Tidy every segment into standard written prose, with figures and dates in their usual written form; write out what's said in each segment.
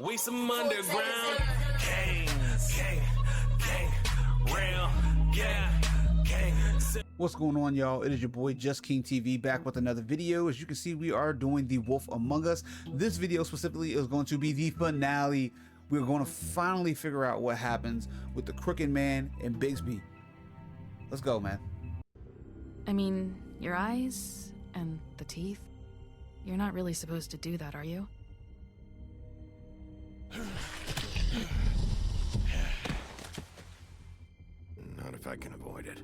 We some underground gang, real, gang. What's going on, y'all? It is your boy Just King TV back with another video. As you can see, we are doing The Wolf Among Us. This video specifically is going to be the finale. We're going to finally figure out what happens with the Crooked Man and Bigby. Let's go, man. I mean, your eyes and the teeth. You're not really supposed to do that, are you? Not if I can avoid it.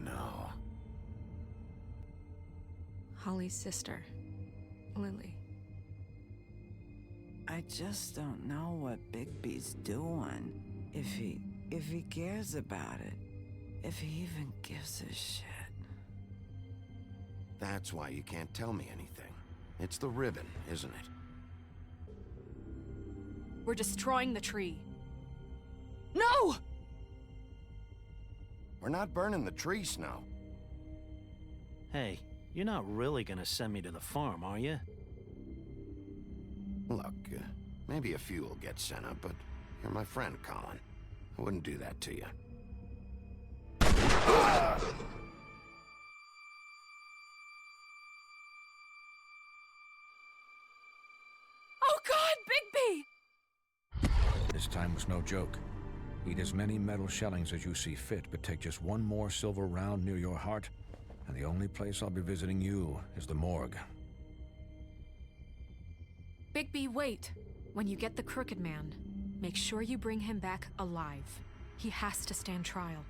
No. Holly's sister, Lily. I just don't know what Bigby's doing. If he cares about it. If he even gives a shit. That's why you can't tell me anything. It's the ribbon, isn't it? We're destroying the tree. No! We're not burning the tree, Snow. Hey, you're not really gonna send me to the farm, are you? Look, maybe a few will get sent up, but you're my friend, Colin. I wouldn't do that to you. Oh God, Bigby! This time was no joke. Eat as many metal shellings as you see fit, but take just one more silver round near your heart, and the only place I'll be visiting you is the morgue. Bigby, wait. When you get the Crooked Man, make sure you bring him back alive. He has to stand trial.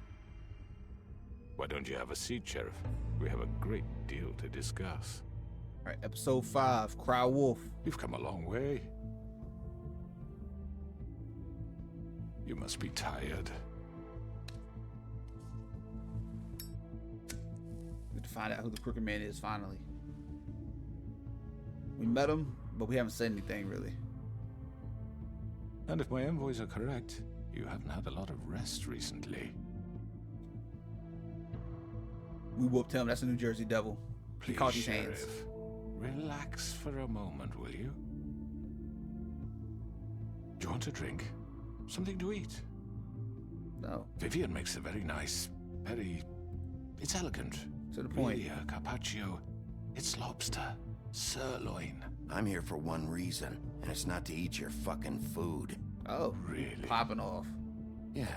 Why don't you have a seat, Sheriff? We have a great deal to discuss. All right, episode 5, Cry Wolf. You've come a long way. You must be tired. We have to find out who the Crooked Man is finally. We met him, but we haven't said anything really. And if my envoys are correct, you haven't had a lot of rest recently. We whooped him. That's a New Jersey Devil. He Please, caught these Sheriff, hands. relax for a moment, will you? Do you want a drink? Something to eat? No. Vivian makes a very nice, it's elegant. To the point. Really, carpaccio. It's lobster. Sirloin. I'm here for one reason, and it's not to eat your fucking food. Oh, Really? popping off. Yeah.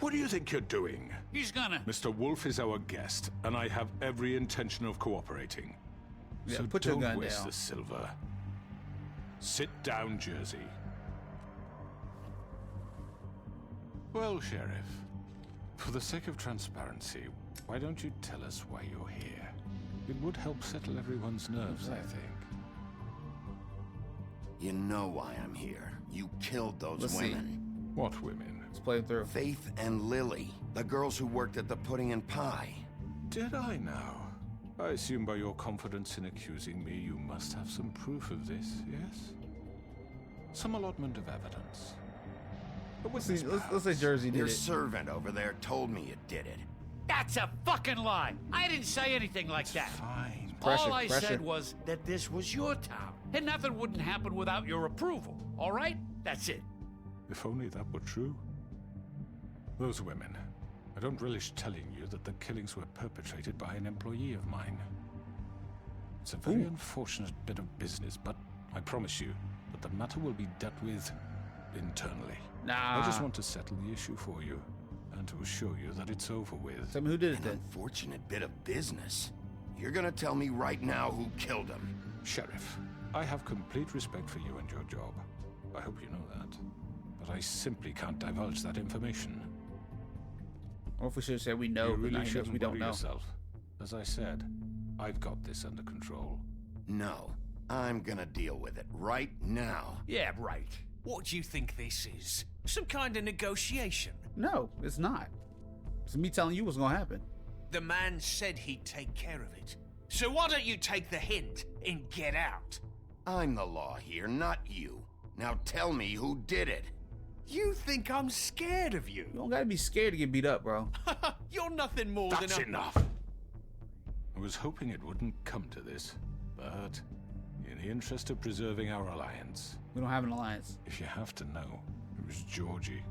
What do you think you're doing? He's gonna. Mr. Wolf is our guest, and I have every intention of cooperating. Yeah, So put your don't gun waste down. the silver. Sit down, Jersey. Well, Sheriff, for the sake of transparency, why don't you tell us why you're here? It would help settle everyone's nerves, I think. You know why I'm here. You killed those Let's see. women. What women? Let's play it through. Faith and Lily, the girls who worked at the Pudding and Pie. Did I now? I assume by your confidence in accusing me, you must have some proof of this, yes? Some allotment of evidence. But Let's say Jersey did Your it. servant over there told me you did it. That's a fucking lie. I didn't say anything like that. Fine. Pressure, All I pressure. said was that this was your town, and nothing wouldn't happen without your approval. All right? That's it. If only that were true. Those women. I don't relish telling you that the killings were perpetrated by an employee of mine. It's a very unfortunate bit of business, but I promise you that the matter will be dealt with internally. Nah. I just want to settle the issue for you, and to assure you that it's over with. Tell me who did it An then. unfortunate bit of business. You're gonna tell me right now who killed him. Sheriff, I have complete respect for you and your job. I hope you know that. But I simply can't divulge that information. Or if we should have said we know, You but now really he knows shouldn't we don't worry know. yourself. As I said, I've got this under control. No, I'm gonna deal with it right now. Yeah, right. What do you think this is? Some kind of negotiation? No, it's not. It's me telling you what's gonna happen. The man said he'd take care of it. So why don't you take the hint and get out? I'm the law here, not you. Now tell me who did it. You think I'm scared of you? You don't gotta be scared to get beat up, bro. You're nothing more than That's a... enough. I was hoping it wouldn't come to this, but in the interest of preserving our alliance, We don't have an alliance. if you have to know, it was Georgie.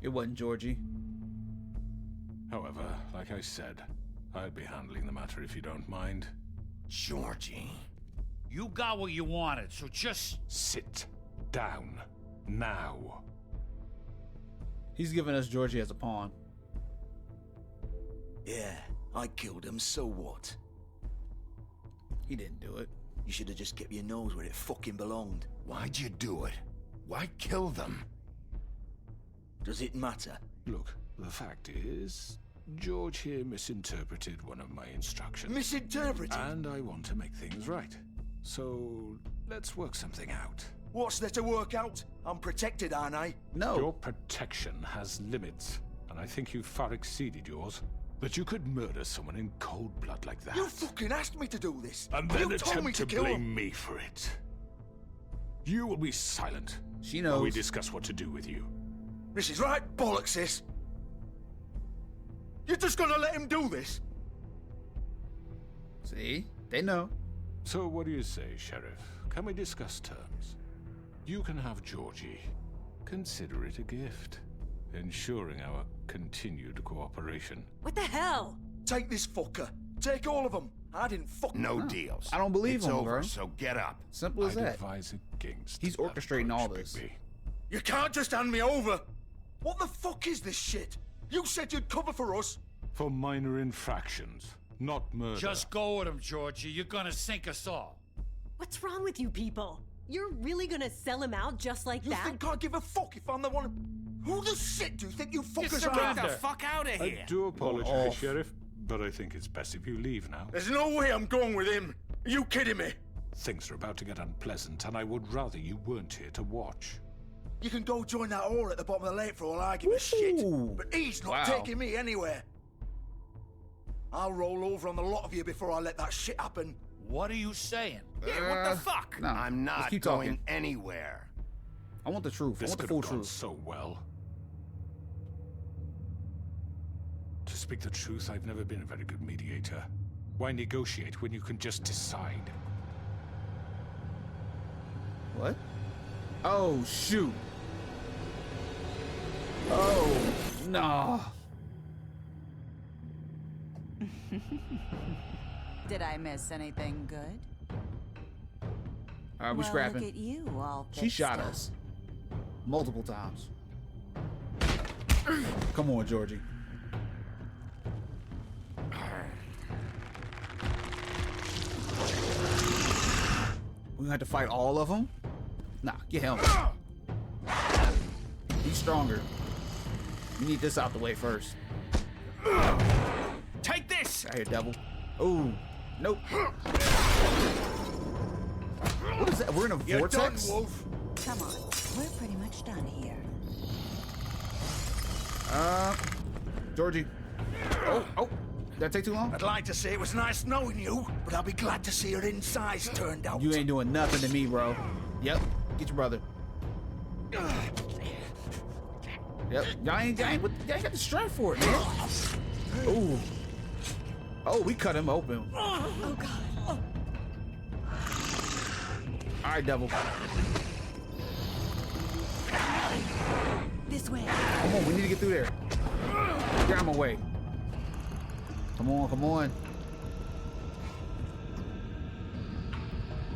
It wasn't Georgie. However, like I said, I'll be handling the matter if you don't mind. Georgie. You got what you wanted, so just... Sit down. Now. He's giving us Georgie as a pawn. Yeah, I killed him, so what? He didn't do it. You should have just kept your nose where it fucking belonged. Why'd you do it? Why kill them? Does it matter? Look, the fact is, George here misinterpreted one of my instructions. Misinterpreted? And I want to make things right. So, let's work something out. What's there to work out? I'm protected, aren't I? No. Your protection has limits, and I think you've far exceeded yours. That you could murder someone in cold blood like that. You fucking asked me to do this. And then you told me attempt to to kill blame him. me for it. You will be silent She while we knows. discuss what to do with you. This is right bollocks, sis. You're just gonna let him do this? See? They know. So what do you say, Sheriff? Can we discuss terms? You can have Georgie. Consider it a gift, ensuring our continued cooperation. What the hell? Take this fucker. Take all of them. I didn't fuck No deals. I don't believe it's him, over, bro. so get up. Simple as I'd that. advise against He's that orchestrating all approach, this. Bigby. You can't just hand me over. What the fuck is this shit? You said you'd cover for us. For minor infractions, not murder. Just go with him, Georgie. You're gonna sink us all. What's wrong with you people? You're really gonna sell him out just like You that? think I give a fuck if I'm the one? Who the shit do you think you fuckers surrender. are? Get the fuck out of here! I do apologize, off. Sheriff, but I think it's best if you leave now. There's no way I'm going with him. Are you kidding me? Things are about to get unpleasant, and I would rather you weren't here to watch. You can go join that whore at the bottom of the lake for all I give a shit. Ooh. But he's not Wow. taking me anywhere. I'll roll over on the lot of you before I let that shit happen. What are you saying? Yeah, what the fuck? No, I'm let's not keep going talking. anywhere. I want the truth. I This want the could full have gone truth. so well. To speak the truth, I've never been a very good mediator. Why negotiate when you can just decide? What? Oh, shoot. Oh, no. Did I miss anything good? All right, we Well, scrapping. look at you, all She fixed shot up. us multiple times. Come on, Georgie. We gonna have to fight all of them? Nah, get him. He's stronger. We need this out the way first. Take this! Out here, devil. Oh, nope. What is that? We're in a You're done, vortex? Wolf. Come on, we're pretty much done here. Georgie. Oh, did that take too long? I'd like to say it was nice knowing you, but I'll be glad to see your insides turned out. You ain't doing nothing to me, bro. Yep, get your brother. Yep, y'all ain't got the strength for it, man. Ooh. Oh, we cut him open. Oh god. All right, devil. This way. Come on, we need to get through there. Get out of my way. Come on, come on.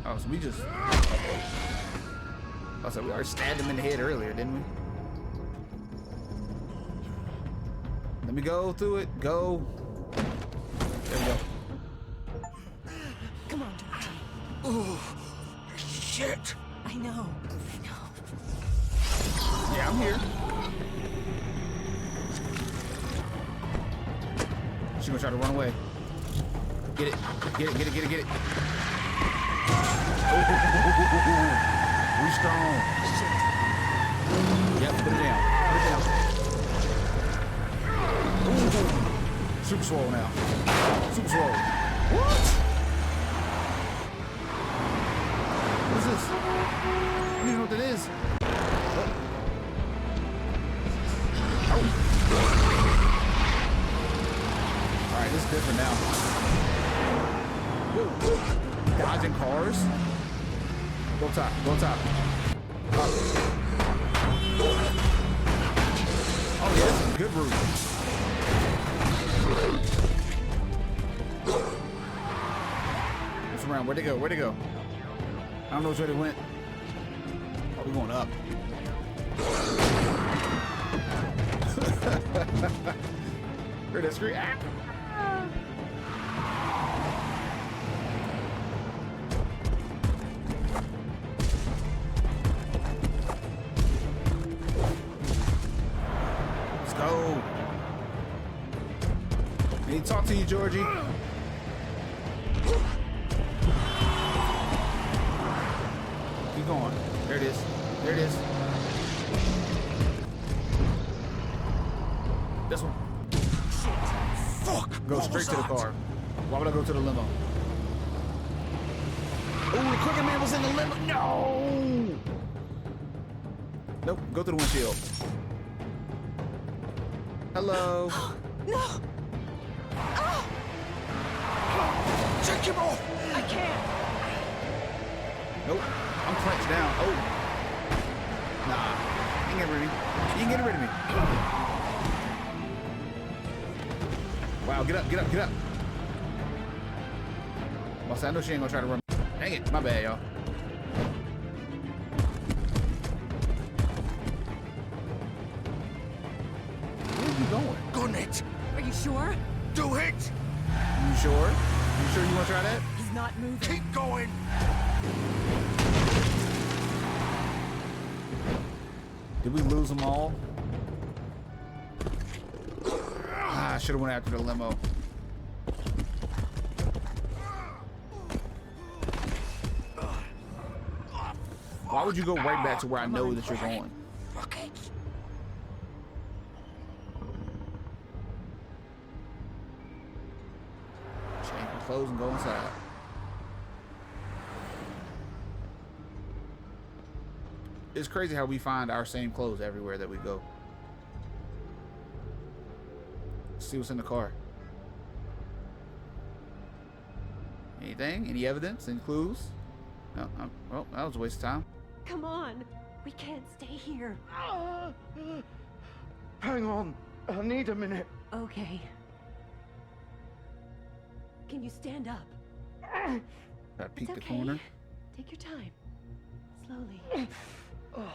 Oh, so we just... I said we already stabbed him in the head earlier, didn't we? Let me go through it. Go. There we go. Come on, Georgie. Oh, shit. I know. Yeah, I'm here. She's gonna try to run away. Get it. Get it, get it, get it, get it. We strong. Yep, put it down. Put it down. Ooh. Super swole now. Super swole. What? What is this? I don't even know what that is. Oh. Alright, this is different now. Whoa. Dodging cars. Go top, go top. Up. Oh yeah, this is a good route. What's around? Where'd they go? Where'd they go? I don't know which way they went. Oh, we're going up. Heard that scream? Ah! Let's go. Need to talk to you, Georgie. Keep going. There it is. There it is. This one. Fuck! Go straight to the car. Why would I go to the limo? Oh, the crooked man was in the limo. No! Nope, go to the windshield. Hello. No! Take him off! I can't! Nope, I'm clenched down. Oh. Nah, you can get rid of me. You can get rid of me. Wow, get up, get up, get up. Well, I know she ain't gonna try to run. Dang it, my bad, y'all. Where are you going? Gun it! Are you sure? Do it! You sure? You sure you wanna try that? He's not moving. Keep going! Did we lose them all? Ah, I should have went after the limo. Why would you go right back to where I know that you're going? Change your clothes and go inside. It's crazy how we find our same clothes everywhere that we go. Let's see what's in the car. Anything? Any evidence? Any clues? No. Well, that was a waste of time. Come on. We can't stay here. Hang on. I need a minute. Okay. Can you stand up? Gotta peek It's the okay. corner. Take your time. Slowly. Oh,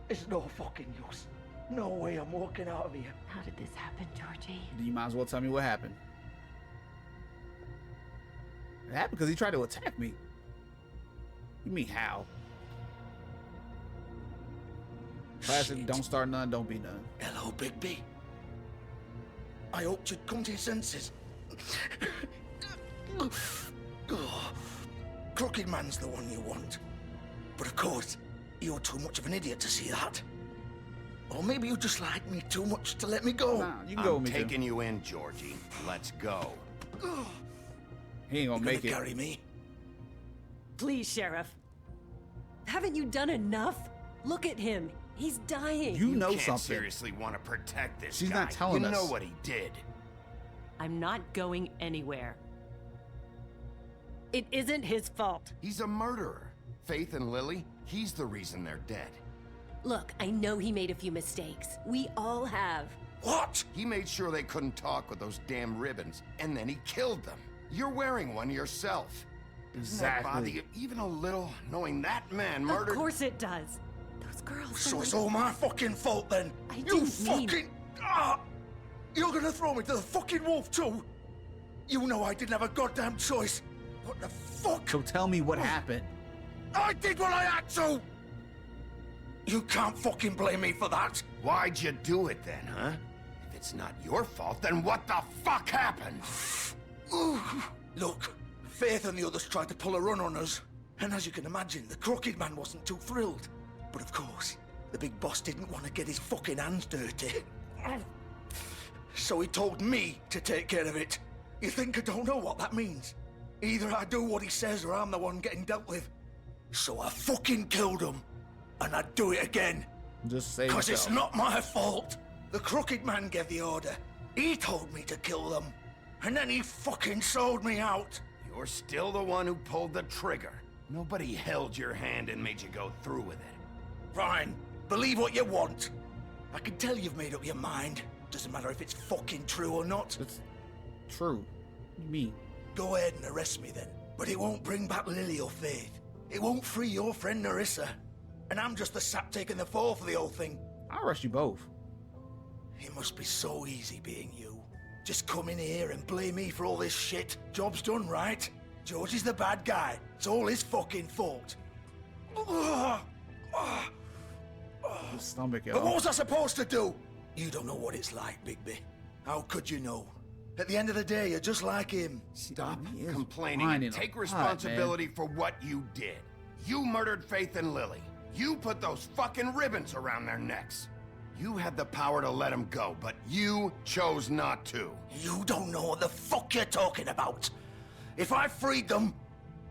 it's no fucking use. No way I'm walking out of here. How did this happen, Georgie? You might as well tell me what happened. It happened because he tried to attack me. You mean how? Classic, don't start none, don't be none. Hello, Bigby. I hoped you'd come to your senses. Crooked Man's the one you want. But of course, you're too much of an idiot to see that. Or maybe you just like me too much to let me go. Nah, you can go with me. Taking you in, Georgie. Let's go. He ain't gonna make it. Carry me? Please, Sheriff. Haven't you done enough? Look at him. He's dying. You know can't something. Seriously want to protect this She's guy. not telling us. You know what he did. I'm not going anywhere. It isn't his fault. He's a murderer. Faith and Lily, he's the reason they're dead. Look, I know he made a few mistakes. We all have. What? He made sure they couldn't talk with those damn ribbons, and then he killed them. You're wearing one yourself. Doesn't that bother you even a little, knowing that man murdered? Of course it does. Those girls. So it's all my fucking fault then? I You didn't mean- fucking... You're gonna throw me to the fucking wolf too? You know I didn't have a goddamn choice. What the fuck? So tell me what happened. I did what I had to! You can't fucking blame me for that. Why'd you do it then, huh? If it's not your fault, then what the fuck happened? Look, Faith and the others tried to pull a run on us. And as you can imagine, the Crooked Man wasn't too thrilled. But of course, the big boss didn't want to get his fucking hands dirty. So he told me to take care of it. You think I don't know what that means? Either I do what he says or I'm the one getting dealt with. So I fucking killed him. And I'd do it again. Just say Because it's so. not my fault. The crooked man gave the order. He told me to kill them. And then he fucking sold me out. You're still the one who pulled the trigger. Nobody held your hand and made you go through with it. Fine. Believe what you want. I can tell you've made up your mind. Doesn't matter if it's fucking true or not. It's true. What do you mean? Go ahead and arrest me then. But it won't bring back Lily or Faith. It won't free your friend Nerissa. And I'm just the sap taking the fall for the whole thing. I'll arrest you both. It must be so easy being you. Just come in here and blame me for all this shit. Job's done, right? George is the bad guy. It's all his fucking fault. The stomach, yo. But what was I supposed to do? You don't know what it's like, Bigby. How could you know? At the end of the day, you're just like him. Stop He is complaining whining and a take lot, responsibility for what you did. You murdered Faith and Lily. You put those fucking ribbons around their necks. You had the power to let them go, but you chose not to. You don't know what the fuck you're talking about. If I freed them...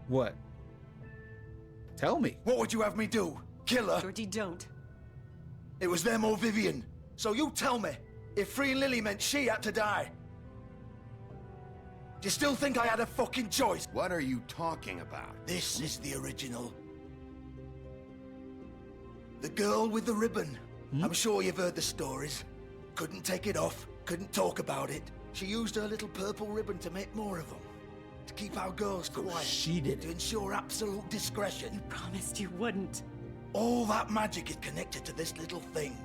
What? Tell me. What would you have me do? Kill her? Georgie, don't. It was them or Vivian. So you tell me, if freeing Lily meant she had to die, do you still think I had a fucking choice? What are you talking about? This is the original. The girl with the ribbon. I'm sure you've heard the stories. Couldn't take it off, couldn't talk about it. She used her little purple ribbon to make more of them. To keep our girls quiet. She did To it. ensure absolute discretion. You promised you wouldn't. All that magic is connected to this little thing.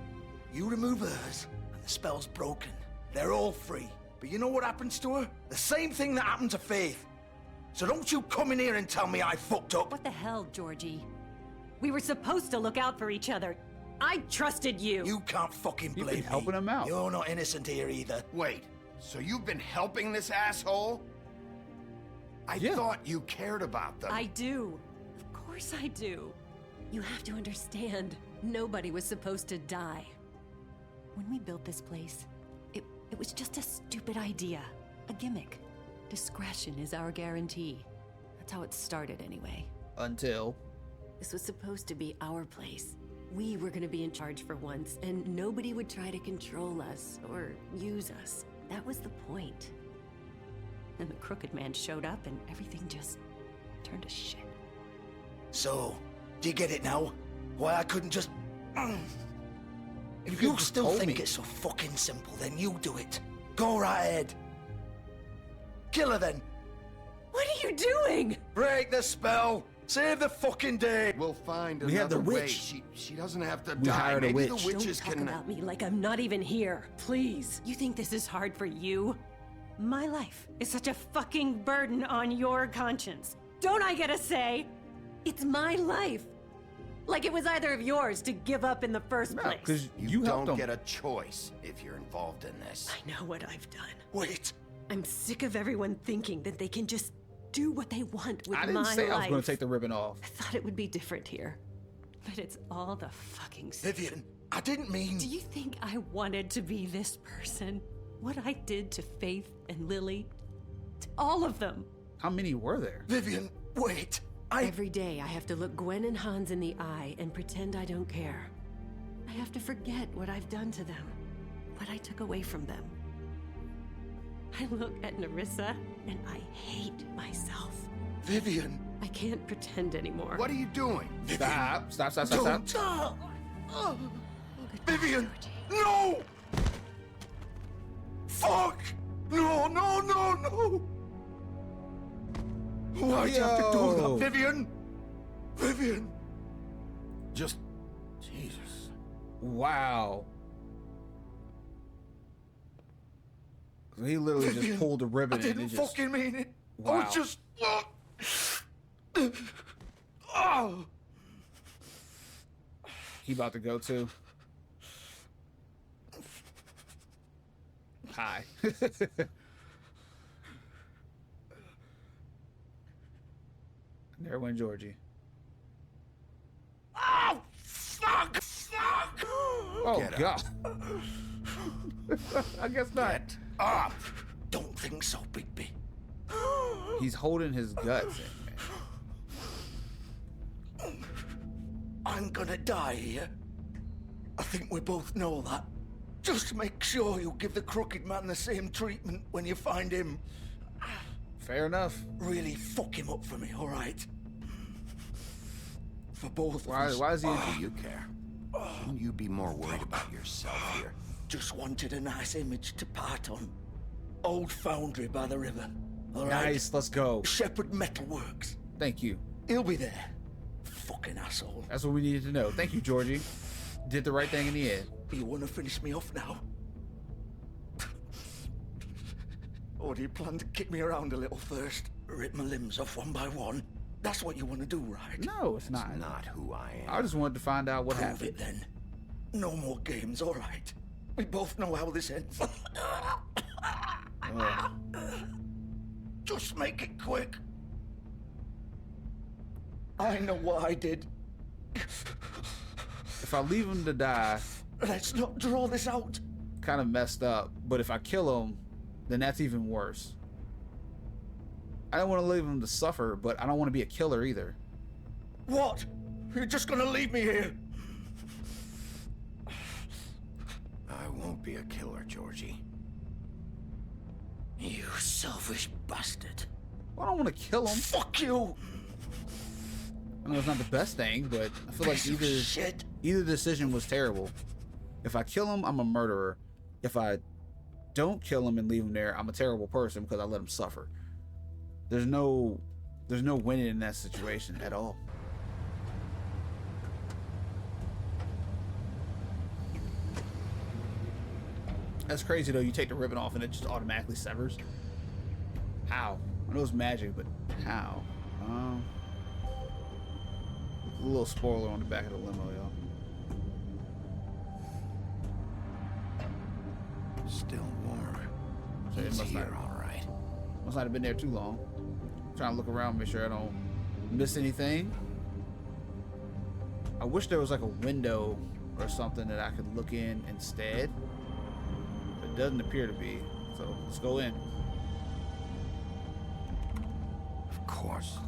You remove hers, and the spell's broken. They're all free. But you know what happens to her? The same thing that happened to Faith. So don't you come in here and tell me I fucked up. What the hell, Georgie? We were supposed to look out for each other. I trusted you. You can't fucking You've blame been me. helping him out. You're not innocent here either. Wait, so you've been helping this asshole? I thought you cared about them. I do. Of course I do. You have to understand, nobody was supposed to die. When we built this place, it was just a stupid idea. A gimmick. Discretion is our guarantee. That's how it started anyway. Until. This was supposed to be our place. We were gonna be in charge for once, and nobody would try to control us or use us. That was the point. Then the crooked man showed up and everything just turned to shit. So, do you get it now? Why I couldn't just... If could've you just still told think me. it's so fucking simple, then you do it. Go right ahead. Kill her then. What are you doing? Break the spell. Save the fucking day. We'll find We have the another way. witch. She doesn't have to We die. hired a Maybe witch. the witches Don't talk can... about me like I'm not even here, please. You think this is hard for you? My life is such a fucking burden on your conscience. Don't I get a say? It's my life. Like it was either of yours to give up in the first No, place. because You helped don't him. get a choice if you're involved in this. I know what I've done. Wait. I'm sick of everyone thinking that they can just do what they want with I my didn't say life. I was going to take the ribbon off. I thought it would be different here. But it's all the fucking same. Vivian, I didn't mean... Do you think I wanted to be this person? What I did to Faith and Lily? To all of them. How many were there? Vivian, wait. Every day I have to look Gwen and Hans in the eye and pretend I don't care. I have to forget what I've done to them. What I took away from them. I look at Nerissa and I hate myself. Vivian. I can't pretend anymore. What are you doing? Stop. Stop. Don't. Vivian, no! Fuck! No! Why'd you have to do Yo. that, Vivian? Vivian! Just... Jesus. Wow. So he literally Vivian, just pulled the ribbon I and didn't it just... fucking mean it. I Wow. was just... Oh! He about to go too. Hi. There went Georgie. Oh, fuck! Oh, Get God. I guess not. Get up! Don't think so, Bigby. He's holding his guts in, man. I'm gonna die here. I think we both know that. Just make sure you give the crooked man the same treatment when you find him. Fair enough. Really fuck him up for me, all right? For both of us. Why is he? Do you care? Shouldn't you be more worried about yourself here? Just wanted a nice image to part on. Old foundry by the river. All right? Nice, let's go. Shepherd Metalworks. Thank you. He'll be there. Fucking asshole. That's what we needed to know. Thank you, Georgie. Did the right thing in the end. You want to finish me off now? Or do you plan to kick me around a little first? Rip my limbs off one by one? That's what you want to do, right? No, it's not. That's not who I am. I just wanted to find out what Prove happened. it then. No more games, all right? We both know how this ends. Just make it quick. I know what I did. If I leave him to die, let's not draw this out. Kind of messed up. But if I kill him, then that's even worse. I don't want to leave him to suffer, but I don't want to be a killer either. What? You're just gonna leave me here? I won't be a killer, Georgie. You selfish bastard. I don't want to kill him. Fuck you! I know it's not the best thing, but I feel like either decision was terrible. If I kill him, I'm a murderer. If I don't kill him and leave him there, I'm a terrible person because I let him suffer. There's no winning in that situation at all. That's crazy though. You take the ribbon off and it just automatically severs. How? I know it's magic, but how? A little spoiler on the back of the limo, y'all. Still warm. So it He's must here, not, all right. must not have been there too long. Trying to look around, make sure I don't miss anything. I wish there was like a window or something that I could look in instead. But it doesn't appear to be. So let's go in. Of course.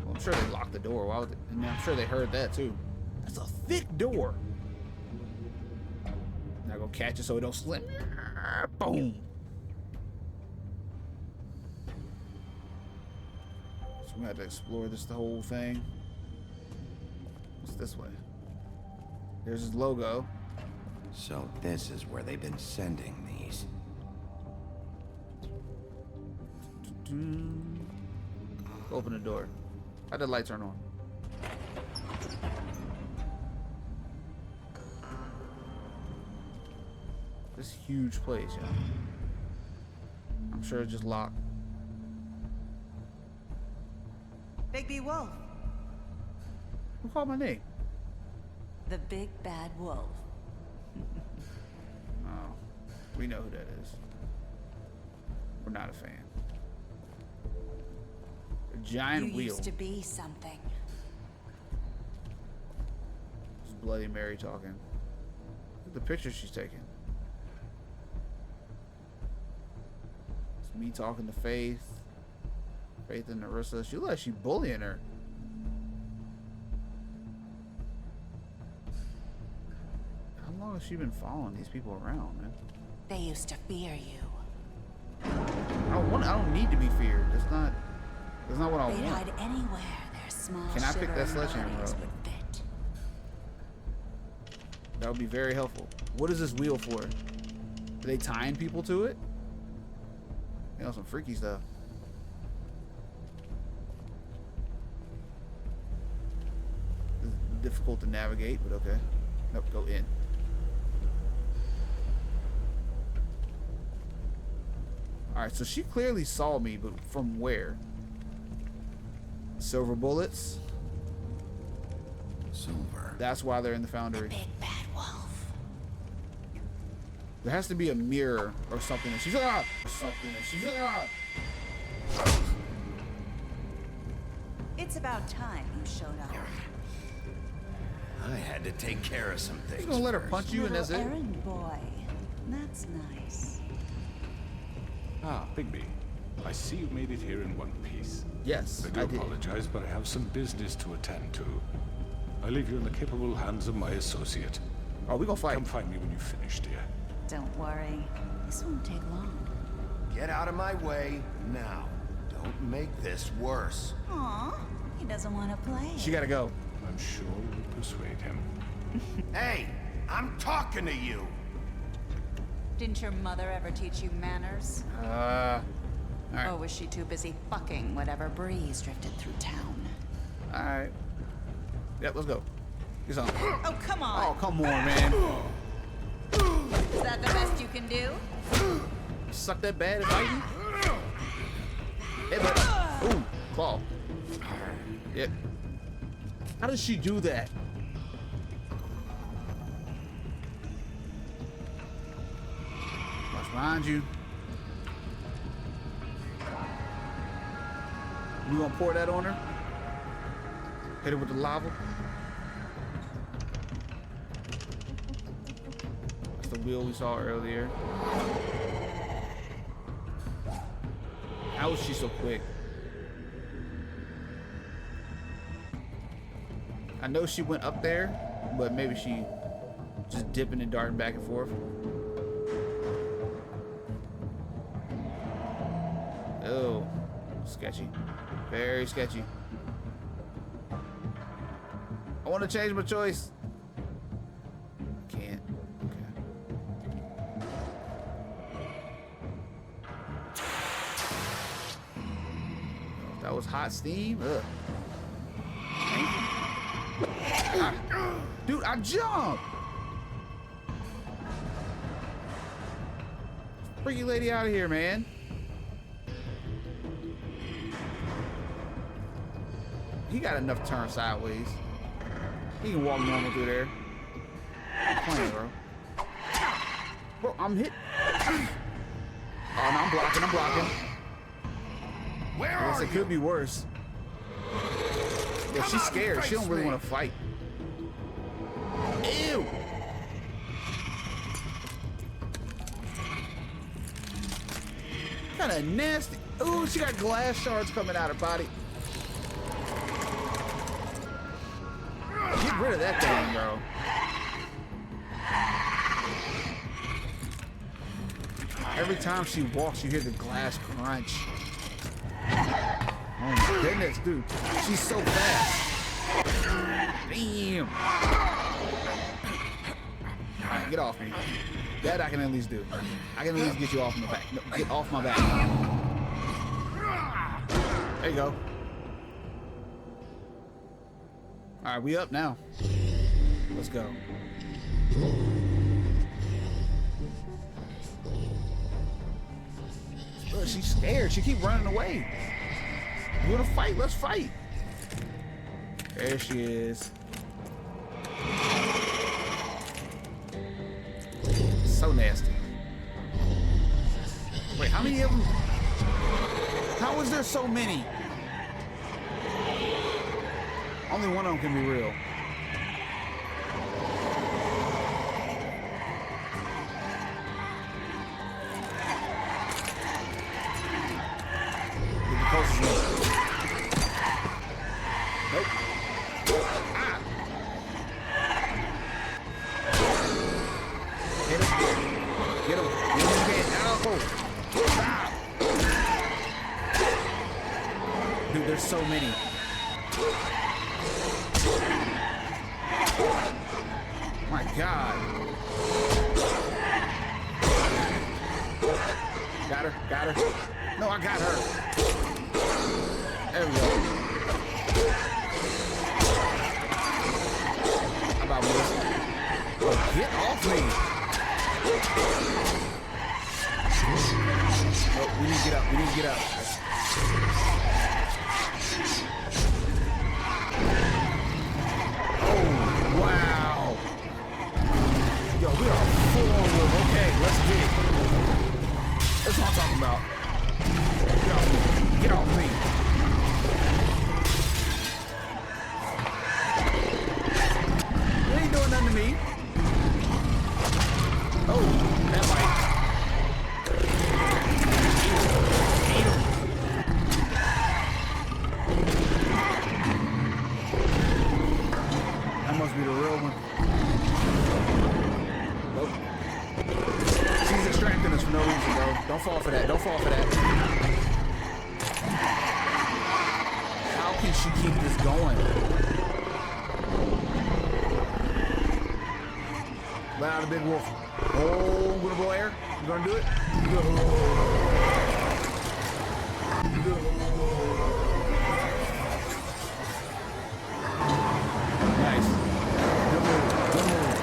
Well, I'm sure they locked the door. Why would they? And I'm sure they heard that too. That's a thick door. Now go catch it so it don't slip. Boom. So we have to explore this the whole thing. What's this way? There's his logo. So this is where they've been sending these. Open the door. How'd the light turn on? This huge place, y'all. I'm sure it's just locked. Bigby Wolf. Who called my name? The big bad wolf. Oh, we know who that is. We're not a fan. A giant You wheel. used to be something. This is Bloody Mary talking. Look at the picture she's taking. It's me talking to Faith. Faith and Narissa. She looks like she's bullying her. How long has she been following these people around, man? They used to fear you. I don't need to be feared. That's not what I They'd want. hide anywhere their small Can I pick that shivering sledgehammer bodies up? would fit. That would be very helpful. What is this wheel for? Are they tying people to it? You know, some freaky stuff. This is difficult to navigate, but okay. Nope, go in. Alright, so she clearly saw me, but from where? Silver bullets? Silver. That's why they're in the foundry. Big bad wolf. There has to be a mirror or something that she's It's about time you showed up. I had to take care of some things. You gonna let her first. punch you and that's Little it? errand boy. That's nice. Ah, Bigby. I see you made it here in one piece. Yes, I do apologize, but I have some business to attend to. I leave you in the capable hands of my associate. Oh, we gonna fight. Come find me when you finish, dear. Don't worry. This won't take long. Get out of my way now. Don't make this worse. Aw, he doesn't want to play. She gotta go. I'm sure we'll persuade him. Hey, I'm talking to you. Didn't your mother ever teach you manners? All right. Or was she too busy fucking whatever breeze drifted through town? All right. Yep, let's go. Get on. Oh, come on. Oh, come on, man. Is that the best you can do? Suck that bad at fighting? Hey, but ooh, claw. Yep. How does she do that? Watch behind you. You gonna pour that on her? Hit her with the lava. That's the wheel we saw earlier. How is she so quick? I know she went up there, but maybe she just dipping and darting back and forth. Oh, sketchy. Very sketchy. I want to change my choice. Can't. Okay. That was hot steam. Ugh. Dude, I jumped. Freaky lady out of here, man. He got enough to turn sideways. He can walk normal through there. I'm playing, bro. Bro, I'm hit. Oh, no, I'm blocking. I'm blocking. Where I guess are it you? could be worse. Yeah, she's scared. She don't really want to fight. Ew. Kind of nasty. Ooh, she got glass shards coming out her body. Get rid of that thing, bro. Every time she walks, you hear the glass crunch. Oh my goodness, dude. She's so fast. Damn. Alright, get off me. That I can at least do. I can at least get you off my back. No, get off my back. There you go. Alright, we up now. Let's go. Look, she's scared. She keep running away. You wanna fight? Let's fight. There she is. So nasty. Wait, how many of them? How is there so many? Only one of them can be real. Get the closest one. Nope. Ah. Get him. Get him. Get him again. Ow. Stop. Dude, there's so many. My God. Got her. Got her. No, I got her. There we go. How about this? Oh, get off me. Oh, we need to get up. We need to get up. Oh, wow. Yo, we are full on with. Okay, let's get it. That's what I'm talking about. Get off me. Get off me. You ain't doing nothing to me. Oh, that bite. Don't fall for that. Don't fall for that. How can she keep this going? Let out a big wolf. Oh, I'm gonna blow air. You gonna do it? Nice. Good move. Good move.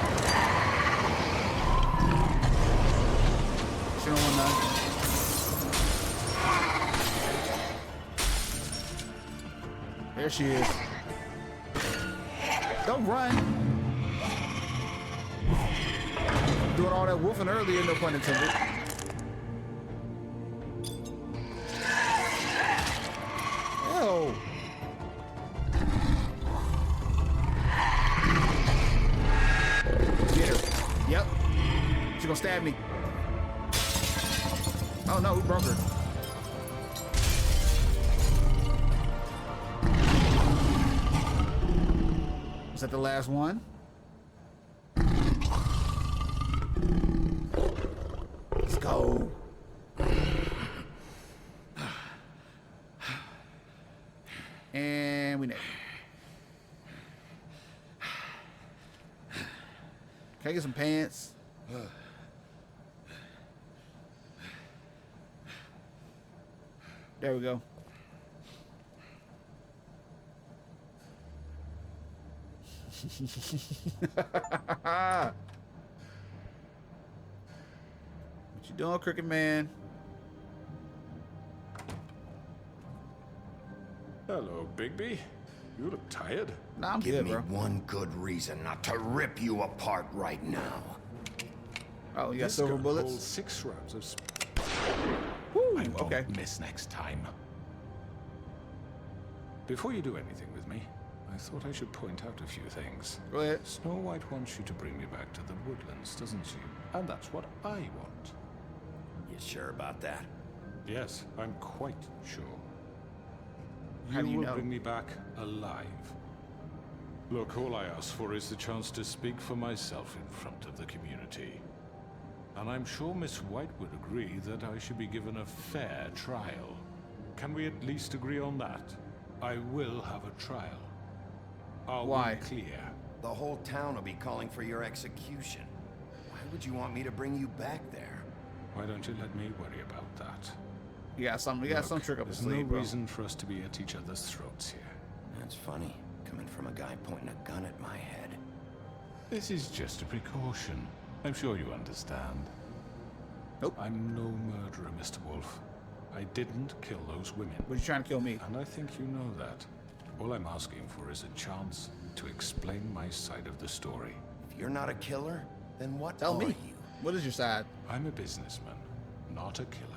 She don't want none. There she is. Don't run. Doing all that wolfing earlier, no pun intended. Ew. Get her. Yep. She gonna stab me. Oh no, who broke her? Was that the last one? Let's go. And we know. Can I get some pants? There we go. What you doing, Cricket Man? Hello, Bigby. You look tired. Nah, I'm Give good, me bro. one good reason not to rip you apart right now. Oh, you got This silver gun bullets? holds 6 rounds of Woo, I won't okay. miss next time. Before you do anything with me, I thought I should point out a few things. Go ahead. Snow White wants you to bring me back to the woodlands, doesn't she? And that's what I want. You sure about that? Yes, I'm quite sure. How do you will know? bring me back alive. Look, all I ask for is the chance to speak for myself in front of the community. And I'm sure Miss White would agree that I should be given a fair trial. Can we at least agree on that? I will have a trial. Are Why? we clear? The whole town will be calling for your execution. Why would you want me to bring you back there? Why don't you let me worry about that? You got some. You got some trick up the There's sleeve, no bro. reason for us to be at each other's throats here. That's funny, coming from a guy pointing a gun at my head. This is just a precaution. I'm sure you understand. Nope. I'm no murderer, Mr. Wolf. I didn't kill those women. But you trying to kill me? And I think you know that. All I'm asking for is a chance to explain my side of the story. If you're not a killer, then what Tell are me. you? What is your side? I'm a businessman, not a killer.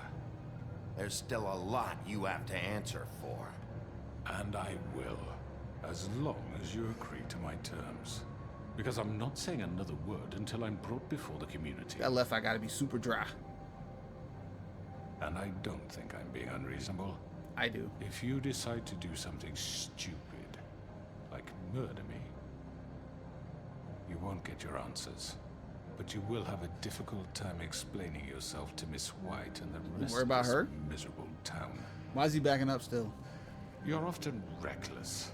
There's still a lot you have to answer for. And I will, as long as you agree to my terms. Because I'm not saying another word until I'm brought before the community. That left eye gotta be super dry. And I don't think I'm being unreasonable. I do. If you decide to do something stupid, like murder me, you won't get your answers. But you will have a difficult time explaining yourself to Miss White and the rest worry about of this her? miserable town. Why is he backing up still? You're often reckless.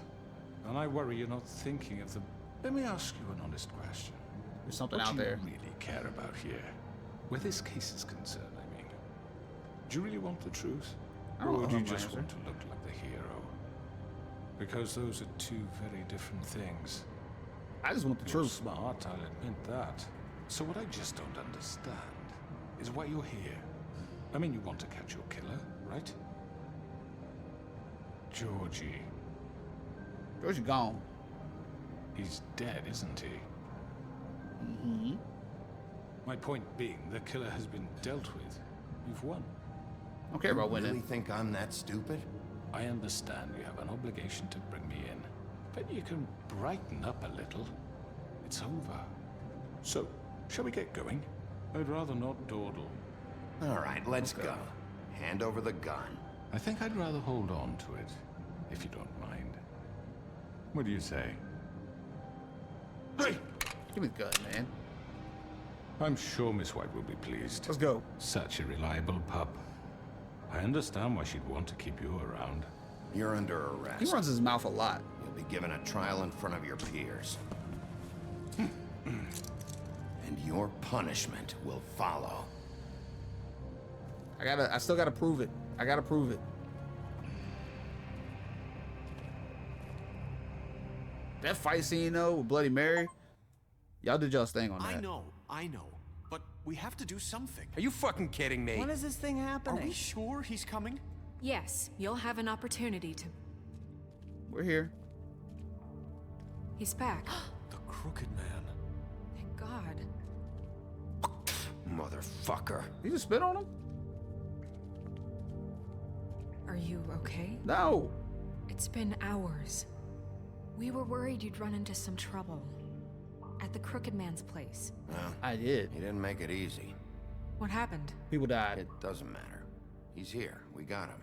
And I worry you're not thinking of the... Let me ask you an honest question. There's something What out do there. you really care about here? Where this case is concerned, I mean. Do you really want the truth? I don't Or know do you my just answer. want to look like the hero? Because those are two very different things. I just want the You're truth. smart, I'll admit that. So what I just don't understand is why you're here. I mean, you want to catch your killer, right? Georgie. Georgie gone. He's dead, isn't he? Mm-hmm. My point being, the killer has been dealt with. You've won. I don't care about You winning. really think I'm that stupid? I understand you have an obligation to bring me in, but you can brighten up a little. It's over. So, shall we get going? I'd rather not dawdle. All right, let's go. Hand over the gun. I think I'd rather hold on to it, if you don't mind. What do you say? Hey! Give me the gun, man. I'm sure Miss White will be pleased. Let's go. Such a reliable pup. I understand why she'd want to keep you around. You're under arrest. He runs his mouth a lot. You'll be given a trial in front of your peers. And your punishment will follow. I still gotta prove it. I gotta prove it. That fight scene though with Bloody Mary, y'all did y'all's thing on that. I know, but we have to do something. Are you fucking kidding me? When is this thing happening? Are we sure he's coming? Yes, you'll have an opportunity to... We're here. He's back. The Crooked Man. Thank God. Motherfucker. You just spit on him? Are you okay? No. It's been hours. We were worried you'd run into some trouble. At the Crooked Man's place. Well, I did. He didn't make it easy. What happened? People died. It doesn't matter. He's here. We got him.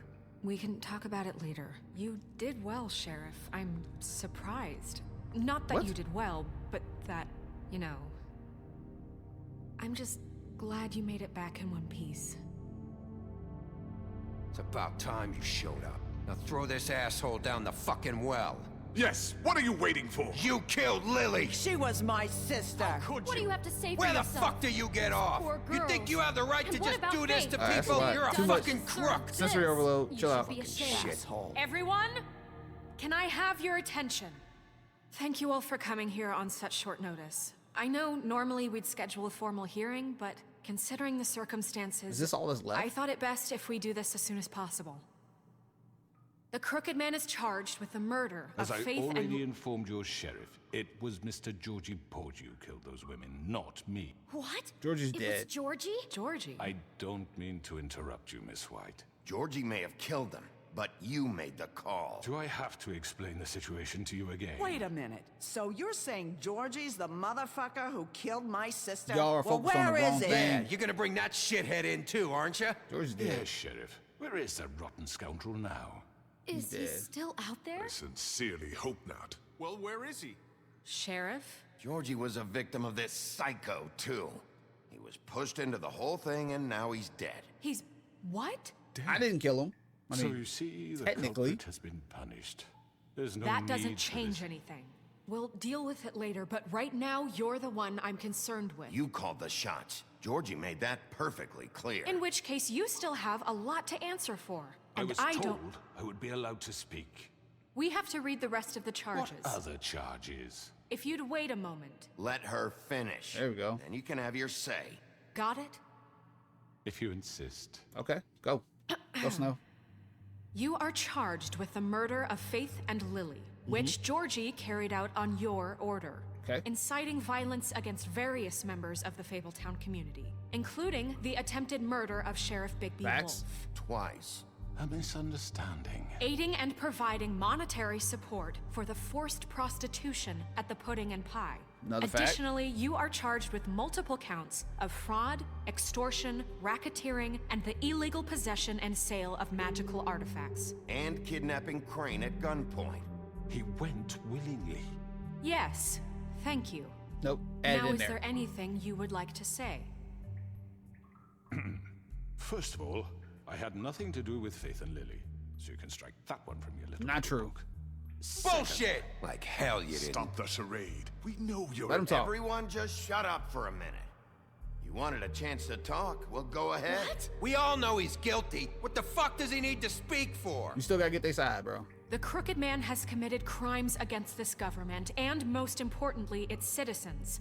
We can talk about it later. You did well, Sheriff. I'm surprised. Not that you did well, but that, you know... I'm just glad you made it back in one piece. It's about time you showed up. Now throw this asshole down the fucking well. Yes, what are you waiting for? You killed Lily! She was my sister. What do you have to say for Where the yourself? fuck do you get off? Poor You think girls. you have the right And to what just about do this Faith? to That's people? a lot. You're a Too much. fucking crook. Sensory overload. Chill out. You should be ashamed. Shithole. Everyone, can I have your attention? Thank you all for coming here on such short notice. I know normally we'd schedule a formal hearing, but considering the circumstances... Is this all that's left? I thought it best if we do this as soon as possible. The Crooked Man is charged with the murder As of I Faith already and... informed your sheriff, it was Mr. Georgie Porgy who killed those women, not me. What? Georgie's It dead. was Georgie? Georgie? I don't mean to interrupt you, Miss White. Georgie may have killed them, but you made the call. Do I have to explain the situation to you again? Wait a minute. So you're saying Georgie's the motherfucker who killed my sister? Y'all are well, focused on the where wrong is it? thing. You're gonna bring that shithead in too, aren't you? Georgie's dead. Yes, Sheriff. Where is that rotten scoundrel now? Is he dead. still out there? I sincerely hope not. Well, where is he? Sheriff? Georgie was a victim of this psycho, too. He was pushed into the whole thing, and now he's dead. He's... what? I didn't kill him. I So mean, you see, the technically. culprit has been punished. There's no That need doesn't for change this. anything. We'll deal with it later, but right now, you're the one I'm concerned with. You called the shots. Georgie made that perfectly clear. In which case, you still have a lot to answer for. I And was I told don't... I would be allowed to speak. We have to read the rest of the charges. What other charges? If you'd wait a moment. Let her finish. There we go. Then you can have your say. Got it? If you insist. Okay, go. Go, Snow. You are charged with the murder of Faith and Lily, which Georgie carried out on your order. Okay. Inciting violence against various members of the Fabletown community, including the attempted murder of Sheriff Bigby Facts. Wolf. Twice. A misunderstanding. Aiding and providing monetary support for the forced prostitution at the Pudding and Pie. Another fact. Additionally, you are charged with multiple counts of fraud, extortion, racketeering, and the illegal possession and sale of magical artifacts. And kidnapping Crane at gunpoint. He went willingly. Yes, thank you. Nope. Add it Now, in is there. there anything you would like to say? First of all, I had nothing to do with Faith and Lily, so you can strike that one from your little Not true. Bullshit! Like hell you didn't. Stop the charade. We know you're Let him talk. Everyone just shut up for a minute. You wanted a chance to talk? Well, go ahead. What? We all know he's guilty. What the fuck does he need to speak for? You still gotta get their side, bro. The Crooked Man has committed crimes against this government and, most importantly, its citizens.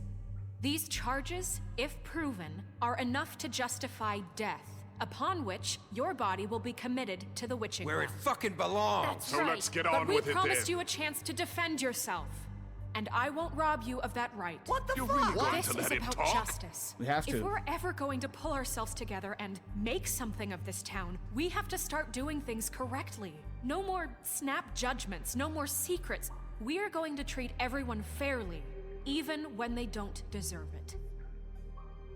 These charges, if proven, are enough to justify death, upon which your body will be committed to the witching Where it well. fucking belongs. That's So right. let's get But on we with it promised then. you a chance to defend yourself, and I won't rob you of that right. What the You're fuck? really going This to is let him about talk? justice. We have to. If we're ever going to pull ourselves together and make something of this town, we have to start doing things correctly. No more snap judgments, no more secrets. We are going to treat everyone fairly, even when they don't deserve it.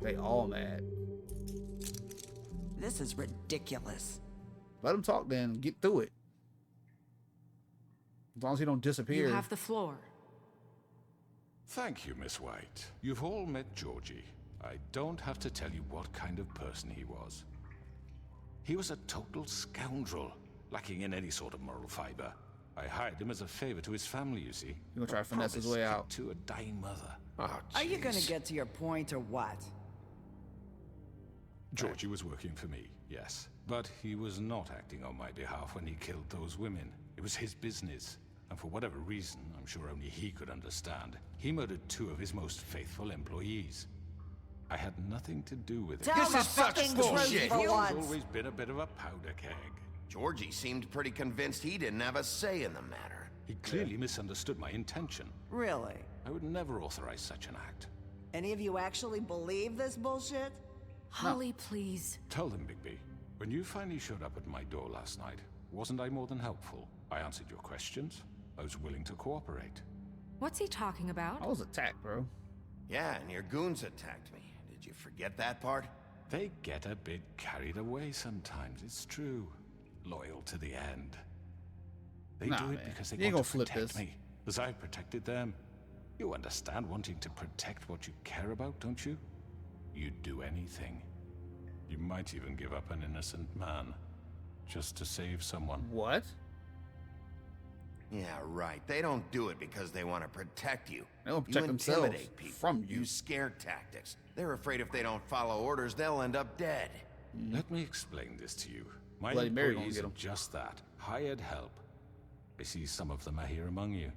They all mad. This is ridiculous. Let him talk then. Get through it. As long as he don't disappear. You have the floor. Thank you, Miss White. You've all met Georgie. I don't have to tell you what kind of person he was. He was a total scoundrel, lacking in any sort of moral fiber. I hired him as a favor to his family, you see. You're gonna try to finesse his way out. To a dying mother. Oh, Are you gonna get to your point or what? Georgie was working for me, yes. But he was not acting on my behalf when he killed those women. It was his business. And for whatever reason, I'm sure only he could understand, he murdered 2 of his most faithful employees. I had nothing to do with it. Tell the fucking truth for He's once. always been a bit of a powder keg. Georgie seemed pretty convinced he didn't have a say in the matter. He clearly misunderstood my intention. Really? I would never authorize such an act. Any of you actually believe this bullshit? Holly, please. Tell them, Bigby. When you finally showed up at my door last night, wasn't I more than helpful? I answered your questions. I was willing to cooperate. What's he talking about? I was attacked, bro. Yeah, and your goons attacked me. Did you forget that part? They get a bit carried away sometimes, it's true. Loyal to the end. They do it because they want to protect me, as I protected them. You understand wanting to protect what you care about, don't you? You'd do anything. You might even give up an innocent man, just to save someone. What? Yeah, right. They don't do it because they want to protect you. They don't protect themselves intimidate people. from you. Use scare tactics. They're afraid if they don't follow orders, they'll end up dead. Let me explain this to you. My Bloody Mary gonna employees get are 'em. just that, hired help. I see some of them are here among you.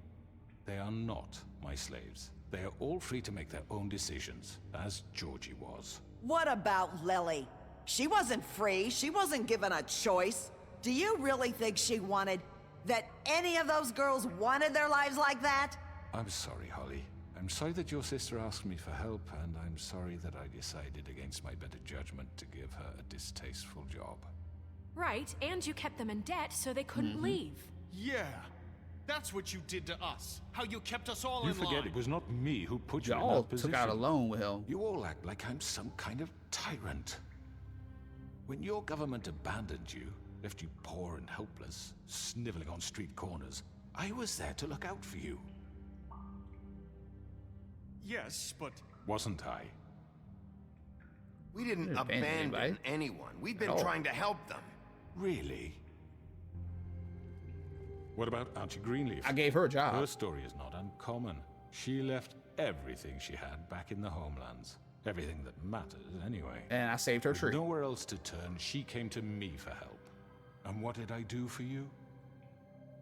They are not my slaves. They are all free to make their own decisions, as Georgie was. What about Lily? She wasn't free. She wasn't given a choice. Do you really think she wanted... that any of those girls wanted their lives like that? I'm sorry, Holly. I'm sorry that your sister asked me for help, and I'm sorry that I decided against my better judgment to give her a distasteful job. Right, and you kept them in debt so they couldn't leave. Yeah. That's what you did to us. How you kept us all You in line. forget it was not me who put you in Y'all that position. took out a loan with him. You all act like I'm some kind of tyrant. When your government abandoned you, left you poor and helpless, sniveling on street corners, I was there to look out for you. Yes, but... Wasn't I? We didn't Didn't abandon abandon anybody. anyone. We've been At all. trying to help them. Really? What about Auntie Greenleaf? I gave her a job. Her story is not uncommon. She left everything she had back in the homelands. Everything that matters, anyway. And I saved her With tree. nowhere else to turn, she came to me for help. And what did I do for you?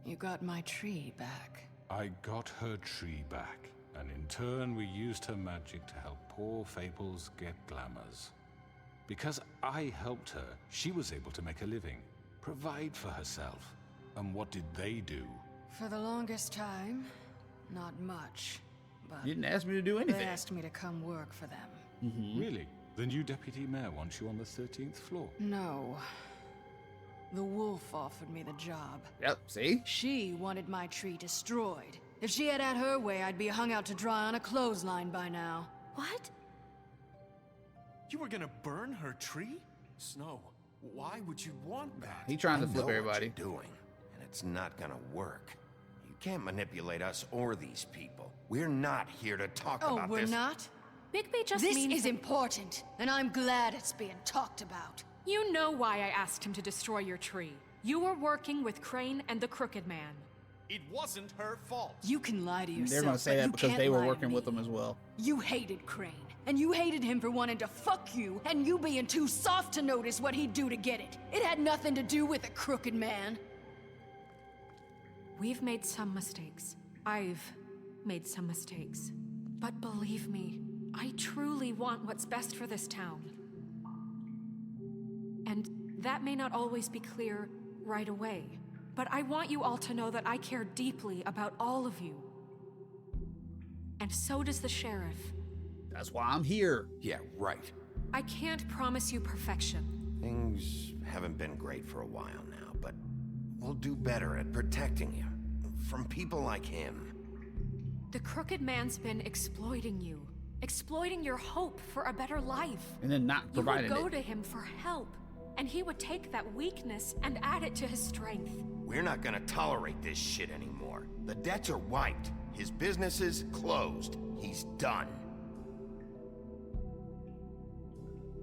You got my tree back. I got her tree back. And in turn, we used her magic to help poor Fables get glamours. Because I helped her, she was able to make a living, provide for herself. And what did they do? For the longest time, not much. But You didn't ask me to do they anything. asked me to come work for them. Really? The new deputy mayor wants you on the 13th floor. No. The wolf offered me the job. Yep, see? She wanted my tree destroyed. If she had her way, I'd be hung out to dry on a clothesline by now. What? You were gonna burn her tree? Snow, why would you want that? He trying to I flip know everybody. What you're doing, and it's not gonna work. You can't manipulate us or these people. We're not here to talk Oh, about we're this. not? Bigby just This means is important, and I'm glad it's being talked about. You know why I asked him to destroy your tree. You were working with Crane and the Crooked Man. It wasn't her fault. You can lie to yourself. They're gonna say but that you because can't they were lie to working me. with them as well. You hated Crane, and you hated him for wanting to fuck you, and you being too soft to notice what he'd do to get it. It had nothing to do with the Crooked Man. We've made some mistakes. I've made some mistakes. But believe me, I truly want what's best for this town. And that may not always be clear right away, but I want you all to know that I care deeply about all of you. And so does the sheriff. That's why I'm here. Yeah, right. I can't promise you perfection. Things haven't been great for a while now, but we'll do better at protecting you from people like him. The Crooked Man's been exploiting you, exploiting your hope for a better life. And then not providing You would go it. to him for help, and he would take that weakness and add it to his strength. We're not gonna tolerate this shit anymore. The debts are wiped. His business is closed. He's done.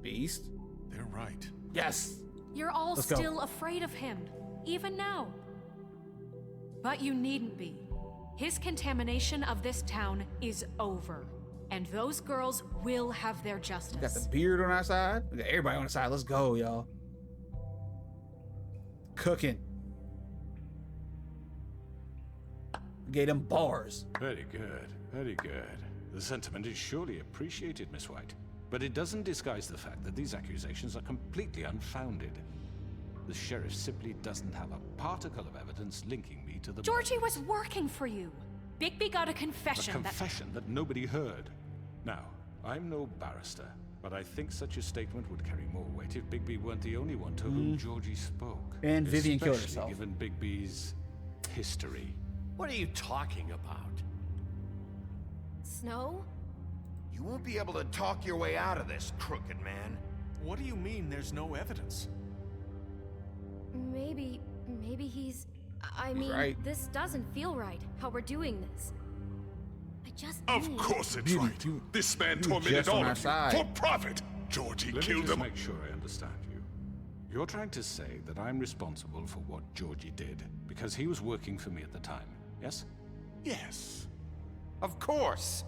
Beast. They're right. Yes. You're all Let's go. still afraid of him, even now. But you needn't be. His contamination of this town is over, and those girls will have their justice. We got the beard on our side. We got everybody on our side. Let's go, y'all. Cooking. We gave them bars. Very good, very good. The sentiment is surely appreciated, Miss White. But it doesn't disguise the fact that these accusations are completely unfounded. The sheriff simply doesn't have a particle of evidence linking me to the... Georgie was working for you. Bigby got a confession. A confession that nobody heard. Now, I'm no barrister, but I think such a statement would carry more weight if Bigby weren't the only one to whom Georgie spoke. And Vivian killed Especially herself. given Bigby's history. What are you talking about? Snow? You won't be able to talk your way out of this, crooked man. What do you mean there's no evidence? Maybe he's... I mean, right. this doesn't feel right, how we're doing this. I just Of course it's right. This man tormented just on all our of you side. for profit. Georgie Let me killed just him. make sure I understand you. You're trying to say that I'm responsible for what Georgie did because he was working for me at the time, yes? Yes. Of course.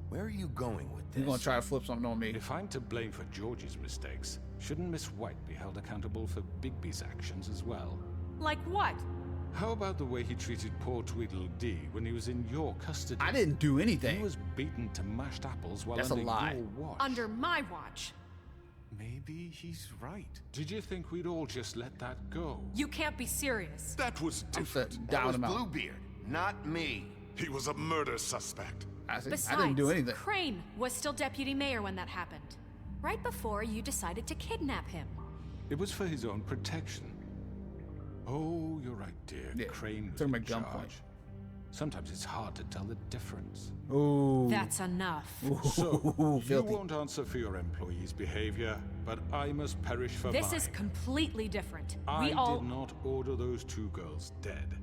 Where are you going with this? He's gonna try to flip something on me. If I'm to blame for Georgie's mistakes, shouldn't Miss White be held accountable for Bigby's actions as well? Like what? How about the way he treated poor Tweedledee when he was in your custody? I didn't do anything. He was beaten to mashed apples while That's a under lie. your watch. Under my watch. Maybe he's right. Did you think we'd all just let that go? You can't be serious. That was different. That was Down him out. Bluebeard, not me. He was a murder suspect. I Besides, didn't do anything. Crane was still deputy mayor when that happened. Right before you decided to kidnap him. It was for his own protection. Oh, you're right, dear. Yeah, Crane was took him in at gunpoint. charge. Sometimes it's hard to tell the difference. Ooh. That's enough. So, you filthy. won't answer for your employees' behavior, but I must perish for This mine. is completely different. I We all... did not order those two girls dead.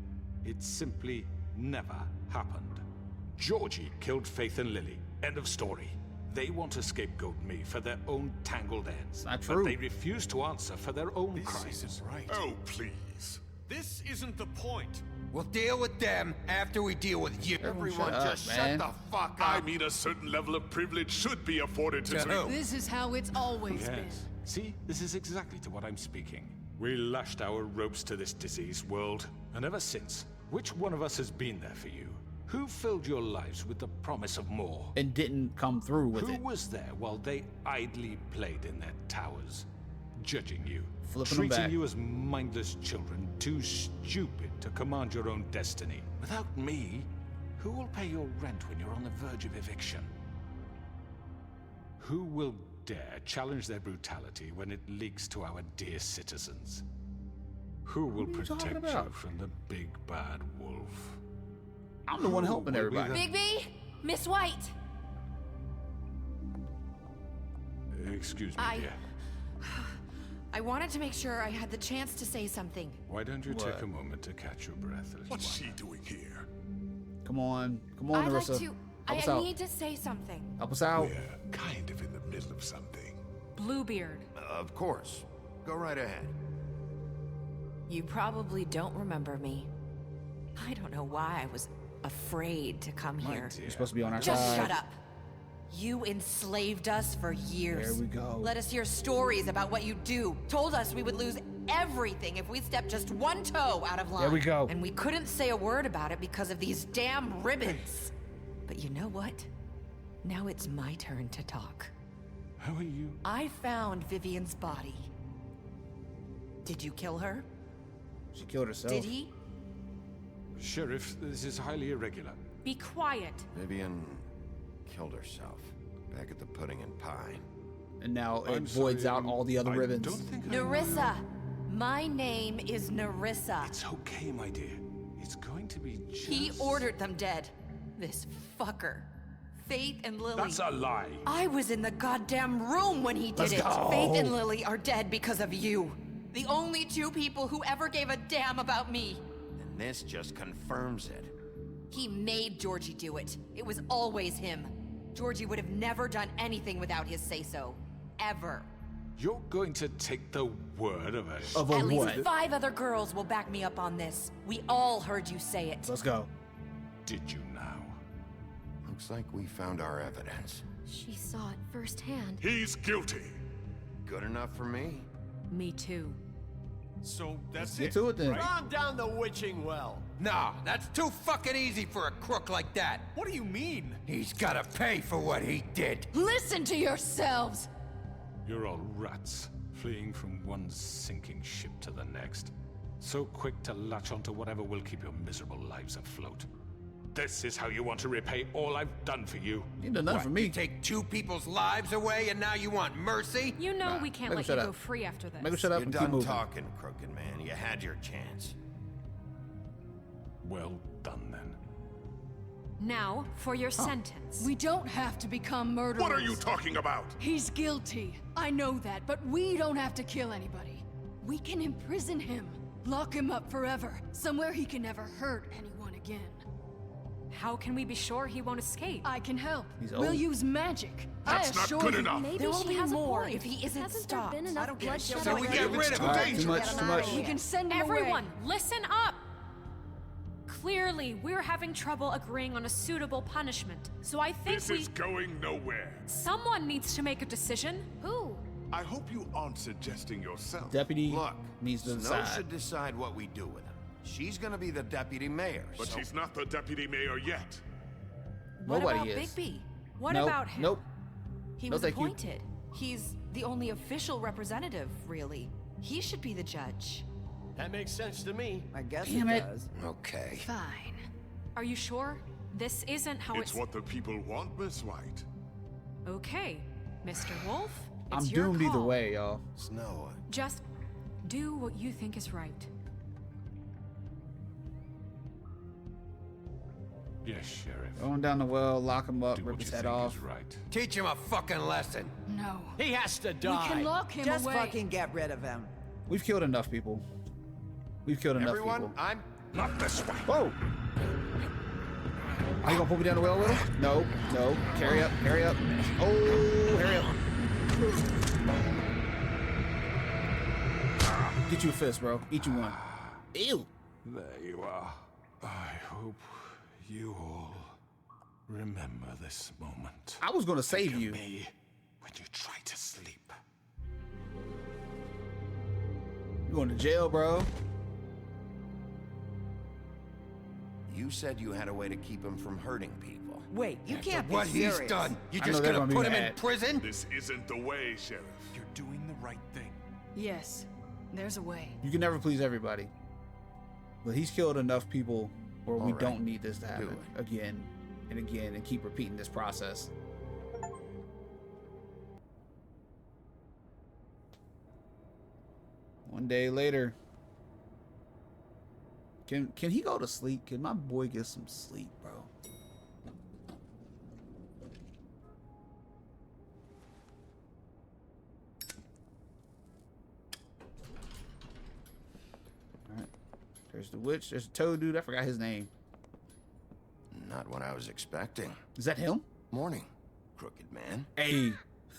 It simply never happened. Georgie killed Faith and Lily. End of story. They want to scapegoat me for their own tangled ends. Not But true. they refuse to answer for their own crimes. Isn't right. Oh, please. This isn't the point. We'll deal with them after we deal with you. Everyone shut up, just man. shut the fuck up. I mean, a certain level of privilege should be afforded to who? This is how it's always been. Yes. See, this is exactly to what I'm speaking. We lashed our ropes to this diseased world, and ever since, which one of us has been there for you? Who filled your lives with the promise of more? And didn't come through with Who it. was there while they idly played in their towers? Judging you, Flipping them treating back. you as mindless children, too stupid to command your own destiny. Without me, who will pay your rent when you're on the verge of eviction? Who will dare challenge their brutality when it leaks to our dear citizens? Who will What are you talking protect you about? from the big bad wolf? I'm the one helping will be everybody. Bigby! Miss White! Excuse me, dear. I wanted to make sure I had the chance to say something. Why don't you take What? a moment to catch your breath, little What's one? she doing here? Come on. Come on, I'd like Narissa. to... Help us I out. need to say something. Help us out. We're kind of in the middle of something. Bluebeard. Of course. Go right ahead. You probably don't remember me. I don't know why I was afraid to come here. You're supposed to be on our Just side. shut up. You enslaved us for years. There we go. Let us hear stories about what you do. Told us we would lose everything if we stepped just one toe out of line. There we go. And we couldn't say a word about it because of these damn ribbons. But you know what? Now it's my turn to talk. How are you? I found Vivian's body. Did you kill her? She killed herself. Did he? Sheriff, this is highly irregular. Be quiet. Vivian killed herself back at the Pudding and Pie. And now it I'm voids sorry, out all the other I ribbons. don't think Narissa. My name is Narissa. It's okay, my dear. It's going to be just... He ordered them dead. This fucker. Faith and Lily. That's a lie. I was in the goddamn room when he did Let's it. go. Faith and Lily are dead because of you. The only two people who ever gave a damn about me. And this just confirms it. He made Georgie do it. It was always him. Georgie would have never done anything without his say-so. ever. You're going to take the word of a... Of a At least what? 5 other girls will back me up on this. We all heard you say it. Let's go. Did you now? Looks like we found our evidence. She saw it firsthand. He's guilty. Good enough for me. Me too. So that's Get it. to it then. Right? Calm down the witching well. Nah, that's too fucking easy for a crook like that. What do you mean? He's gotta pay for what he did. Listen to yourselves! You're all rats, fleeing from one sinking ship to the next. So quick to latch onto whatever will keep your miserable lives afloat. This is how you want to repay all I've done for you. You done nothing for me. You take 2 people's lives away and now you want mercy? You know we can't make him let shut you up. go free after this. Make him shut up You're and keep done moving. talking, crooked man. You had your chance. Well done, then. Now, for your sentence. We don't have to become murderers. What are you talking about? He's guilty. I know that, but we don't have to kill anybody. We can imprison him. Lock him up forever. Somewhere he can never hurt anyone again. How can we be sure he won't escape? I can help. He's We'll old. use magic. That's I not assure good you. enough. Maybe There will she be has more a point. if he isn't Hasn't stopped. there been I enough don't get it. bloodshed So we already? get rid of him. Alright, too much, too much. We can send him Everyone, away. listen up! Clearly, we're having trouble agreeing on a suitable punishment. So I think This is going nowhere. someone needs to make a decision. Who? I hope you aren't suggesting yourself. Deputy Look, needs to Snow decide. should decide what we do with him. She's gonna be the deputy mayor. But so she's not the deputy mayor yet. What Nobody about is. Bigby? What Nope, about him? Nope. He No, was thank you. appointed. He's the only official representative, really. He should be the judge. That makes sense to me. I guess Damn it. does. Okay. Fine. Are you sure? This isn't how It's what the people want, Miss White. Okay, Mr. Wolf, I'm it's your doomed either call. way, y'all. Snow, Just do what you think is right. Yes, Sheriff. Throw him down the well, lock him up, Do rip what his you head think off. is right. Teach him a fucking lesson. No. He has to We die. can lock him Just away. fucking get rid of him. We've killed enough people. We've killed enough everyone, people. I'm Not this way. Whoa! Are you gonna pull me down the well with him? No, no. Carry up, carry up. Oh, hurry up. Get you a fist, bro. Eat you one. Ew. There you are. I hope you all remember this moment. I was gonna save Think of you. me when you try to sleep. You going to jail, bro? You said you had a way to keep him from hurting people. Wait, you After can't be what serious. he's done, you I know just they're gonna gonna be put him in mad. prison? This isn't the way, Sheriff. You're doing the right thing. Yes. There's a way. You can never please everybody. But he's killed enough people where we right. don't need this to happen it. again and again and keep repeating this process. One day later. Can he go to sleep? Can my boy get some sleep, bro? Alright. There's the witch. There's the toad dude. I forgot his name. Not what I was expecting. Is that him? Morning, crooked man. Hey.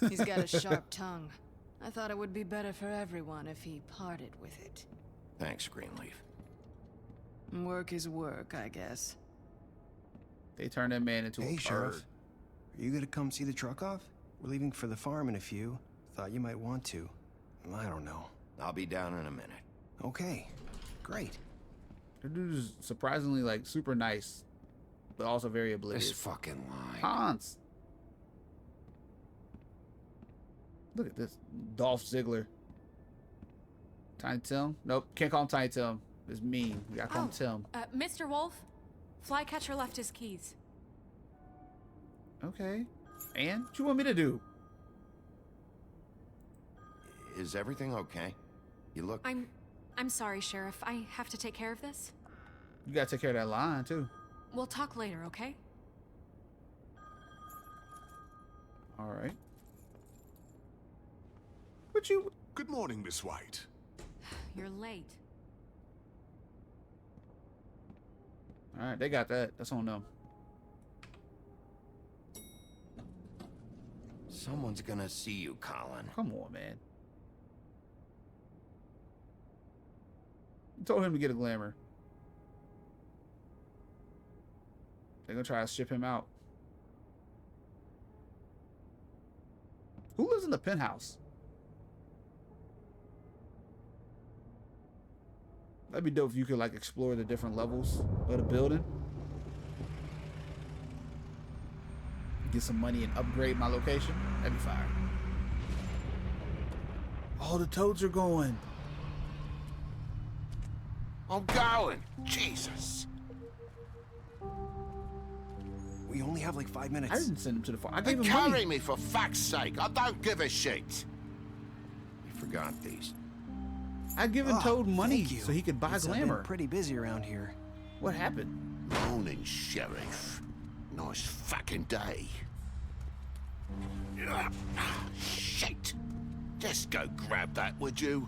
He's got a sharp tongue. I thought it would be better for everyone if he parted with it. Thanks, Greenleaf. Work is work, I guess. They turned that man into Hey, a Sheriff. bird. Are you gonna come see the truck off? We're leaving for the farm in a few. Thought you might want to. I don't know. I'll be down in a minute. Okay. Great. The dude is surprisingly like super nice, but also very oblivious. This fucking line. Hans. Look at this. Dolph Ziggler. Tiny Tim? Nope. Can't call him Tiny Tim. It's mean. We gotta call him Tim. Mr. Wolf, Flycatcher left his keys. Okay. And? What you want me to do? Is everything okay? You look... I'm sorry, Sheriff. I have to take care of this. You gotta take care of that line, too. We'll talk later, okay? Alright. But you... Good morning, Miss White. You're late. Alright, they got that. That's on them. Someone's gonna see you, Colin. Come on, man. You told him to get a glamour. They're gonna try to ship him out. Who lives in the penthouse? That'd be dope if you could like explore the different levels of the building. Get some money and upgrade my location. That'd be fire. All the toads are going. I'm going. Jesus. We only have like 5 minutes. I didn't send him to the farm. I gave him Carry money. me for fuck's sake. I don't give a shit. You forgot these. I given Toad money so he could buy It's glamour. been pretty busy around here. What happened? Morning, Sheriff. Nice fucking day. Shit. Just go grab that, would you?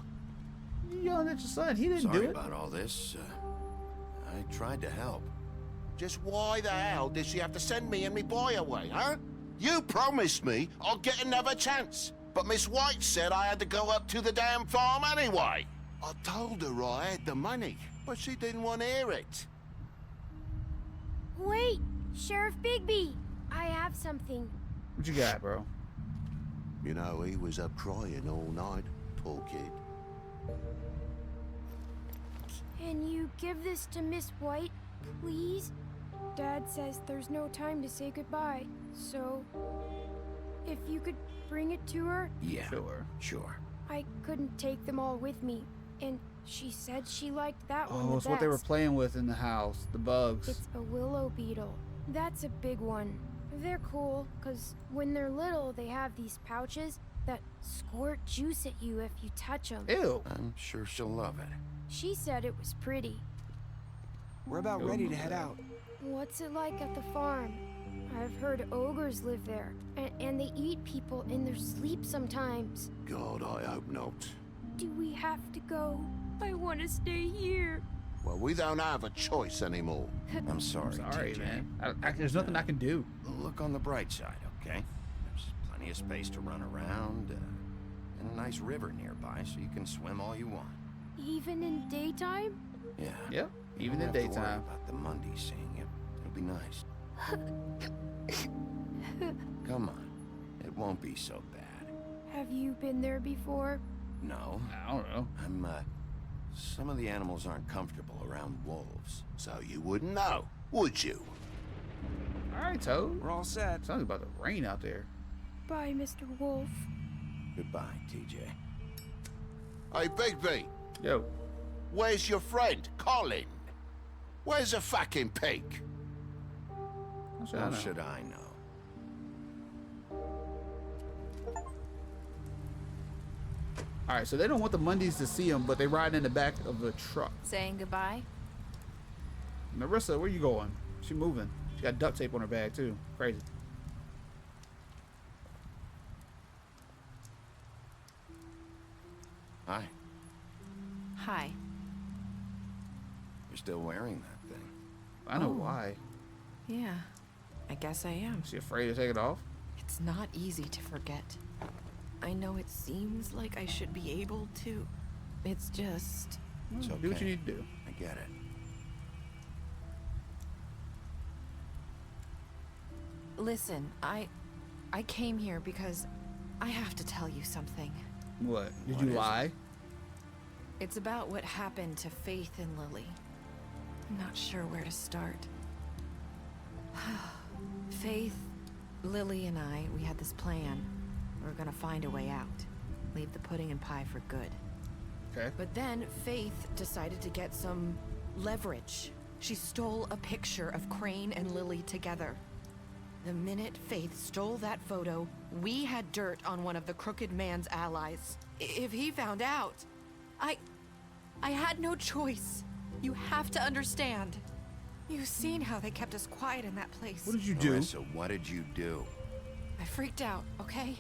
You yelling at your son. He didn't Sorry do it. about all this. I tried to help. Just why the hell did she have to send me and me boy away, huh? You promised me I'd get another chance. But Miss White said I had to go up to the damn farm anyway. I told her I had the money, but she didn't want to hear it. Wait, Sheriff Bigby, I have something. What you got, bro? You know, he was up crying all night, poor kid. Can you give this to Miss White, please? Dad says there's no time to say goodbye, so if you could bring it to her? Yeah, sure. I couldn't take them all with me, and she said she liked that one the Oh, it's what they were best. playing with in the house. The bugs. It's a willow beetle. That's a big one. They're cool, because when they're little, they have these pouches that squirt juice at you if you touch them. Ew. I'm sure she'll love it. She said it was pretty. We're about ready to head out. What's it like at the farm? I've heard ogres live there, and they eat people in their sleep sometimes. God, I hope not. Do we have to go? I want to stay here. Well, we don't have a choice anymore. I'm sorry, Sorry, TJ. man. There's nothing I can do. Look on the bright side, okay? There's plenty of space to run around, and a nice river nearby, so you can swim all you want. Even in daytime? Yeah. Yep. You Even don't in have to worry daytime. about the Monday seeing you. It'll be nice. Come on. It won't be so bad. Have you been there before? No. I don't know. Some of the animals aren't comfortable around wolves, so you wouldn't know, would you? All right, Toad. We're all set. Sounds about to rain out there. Bye, Mr. Wolf. Goodbye, TJ. Hey, Bigby. Yo. Where's your friend, Colin? Where's the fucking pig? How should I know? All right, so they don't want the Mondays to see him, but they ride in the back of the truck. Saying goodbye? Marissa, where you going? She moving. She got duct tape on her bag too. Crazy. Hi. Hi. You're still wearing that thing. I know why. Yeah, I guess I am. She afraid to take it off? It's not easy to forget. I know it seems like I should be able to. It's just... It's okay. Do what you need to do. I get it. Listen, I came here because I have to tell you something. What? Did you lie? It's about what happened to Faith and Lily. I'm not sure where to start. Faith, Lily, and I, we had this plan. We were gonna find a way out. Leave the pudding and pie for good. Okay. But then Faith decided to get some leverage. She stole a picture of Crane and Lily together. The minute Faith stole that photo, we had dirt on one of the Crooked Man's allies. If he found out, I had no choice. You have to understand. You've seen how they kept us quiet in that place. What did you do? Marissa, what did you do? I freaked out, okay?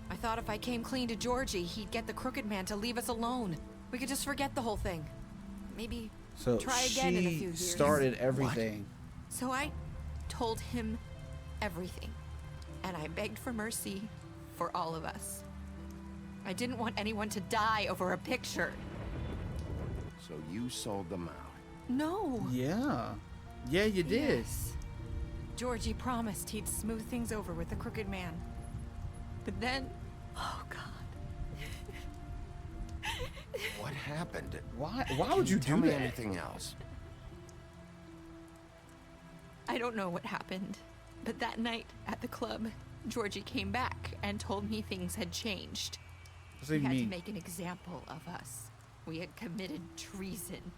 I thought if I came clean to Georgie, he'd get the Crooked Man to leave us alone. We could just forget the whole thing. Maybe So try again in a few she years. started everything. So I told him everything. And I begged for mercy for all of us. I didn't want anyone to die over a picture. So you sold them out. No. Yeah. Yeah, you did. Yes. Georgie promised he'd smooth things over with the Crooked Man. But then, oh God. What happened? Why would you Tell do me that? anything else. I don't know what happened, but that night at the club, Georgie came back and told me things had changed. What do you He had mean? to make an example of us. We had committed treason.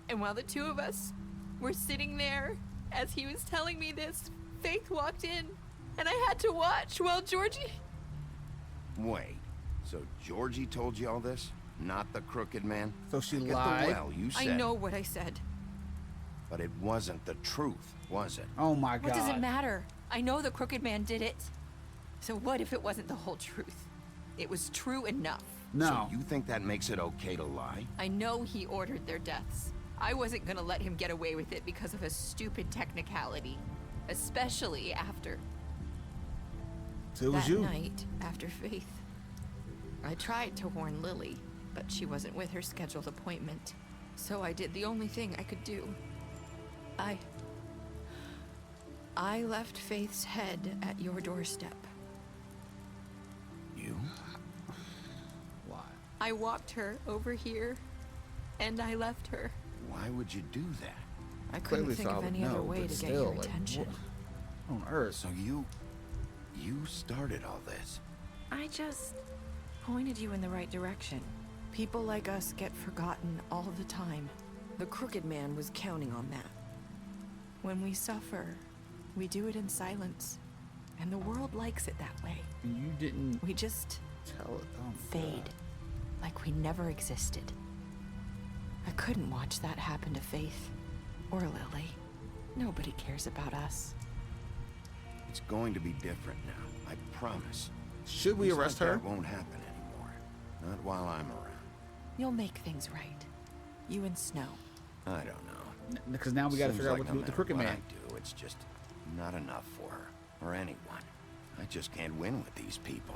And while the two of us were sitting there, as he was telling me this, Faith walked in, and I had to watch while Georgie... Wait, so Georgie told you all this? Not the Crooked Man? So she Look at lied? the well, you said. I know what I said. But it wasn't the truth, was it? Oh my God. What does it matter? I know the Crooked Man did it. So what if it wasn't the whole truth? It was true enough. No. So you think that makes it okay to lie? I know he ordered their deaths. I wasn't gonna let him get away with it because of a stupid technicality. Especially after... So it was that you. night, after Faith. I tried to warn Lily, but she wasn't with her scheduled appointment. So I did the only thing I could do. I left Faith's head at your doorstep. You? Why? I walked her over here, and I left her. Why would you do that? I couldn't Clearly think of thought, any no, other way but to get still, your like, attention. what on earth? So you started all this. I just pointed you in the right direction. People like us get forgotten all the time. The Crooked Man was counting on that. When we suffer, we do it in silence. And the world likes it that way. And you didn't We just tell it. Oh, fade. Like we never existed. I couldn't watch that happen to Faith. Or Lily. Nobody cares about us. It's going to be different now, I promise. Should we Things arrest like her? That won't happen anymore. Not while I'm around. You'll make things right. You and Snow. I don't know. Because now we got to Seems figure out like what to do no with the matter Crooked what Man. I do, it's just not enough for her or anyone. I just can't win with these people.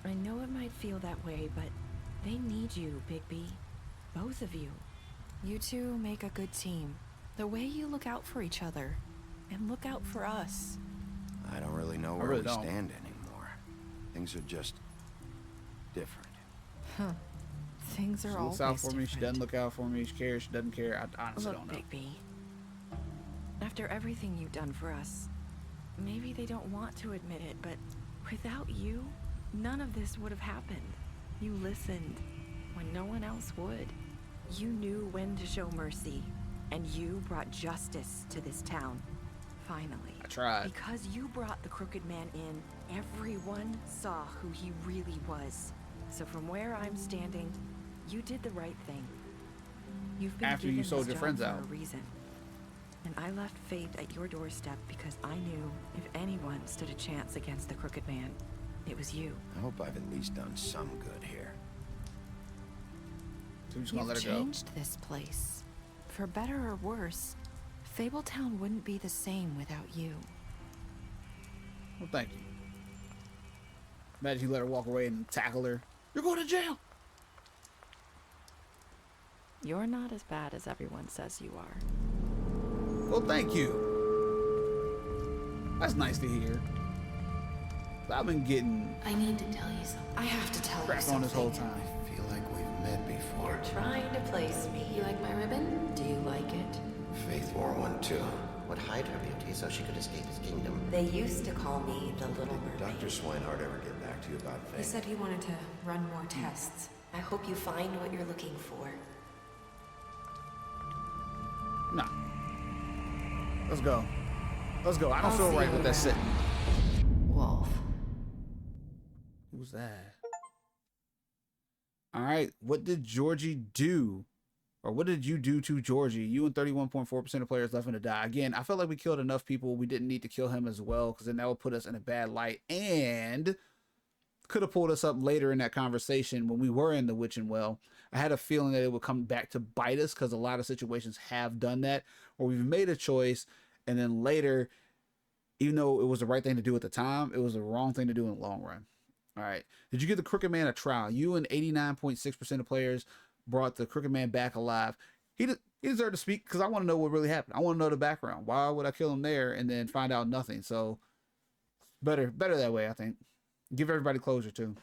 I know it might feel that way, but they need you, Bigby. Both of you. You two make a good team. The way you look out for each other, and look out for us. I don't really know where really we don't. stand anymore. Things are just different. Huh. Things She are looks always out for me. She different. doesn't look out for me. She cares. She doesn't care. I honestly Look, don't know. Bigby. After everything you've done for us, maybe they don't want to admit it, but without you, none of this would have happened. You listened when no one else would. You knew when to show mercy, and you brought justice to this town. Finally. I tried. Because you brought the Crooked Man in, everyone saw who he really was. So from where I'm standing, you did the right thing. You've been After you given sold this your friends job out. for a reason. And I left Faith at your doorstep because I knew if anyone stood a chance against the Crooked Man, it was you. I hope I've at least done some good here. So we're just gonna You've let her go. changed this place. For better or worse, Fabletown wouldn't be the same without you. Well, thank you. Imagine you let her walk away and tackle her. You're going to jail. You're not as bad as everyone says you are. Well, thank you. That's nice to hear. I've been getting I need to tell you something. I have to tell you crap something. on this whole time. I feel like we've met before. You're trying to place me. You like my ribbon? Do you like it? Faith wore one too. Would hide her beauty so she could escape his kingdom. They used to call me the Little Mermaid. Dr. Swinehart ever get back to you about He Faith? said he wanted to run more tests. I hope you find what you're looking for. No. Let's go. Let's go. I don't I'll feel see right you with that around. sitting. Wolf. Who's that? All right. What did Georgie do? Or what did you do to Georgie? You and 31.4% of players left him to die. Again, I felt like we killed enough people. We didn't need to kill him as well, because then that would put us in a bad light. And could have pulled us up later in that conversation when we were in the witching well. I had a feeling that it would come back to bite us, because a lot of situations have done that, where we've made a choice, and then later, even though it was the right thing to do at the time, it was the wrong thing to do in the long run. All right. Did you give the Crooked Man a trial? You and 89.6% of players brought the Crooked Man back alive. He deserved to speak because I want to know what really happened. I want to know the background. Why would I kill him there and then find out nothing? So better that way, I think. Give everybody closure too.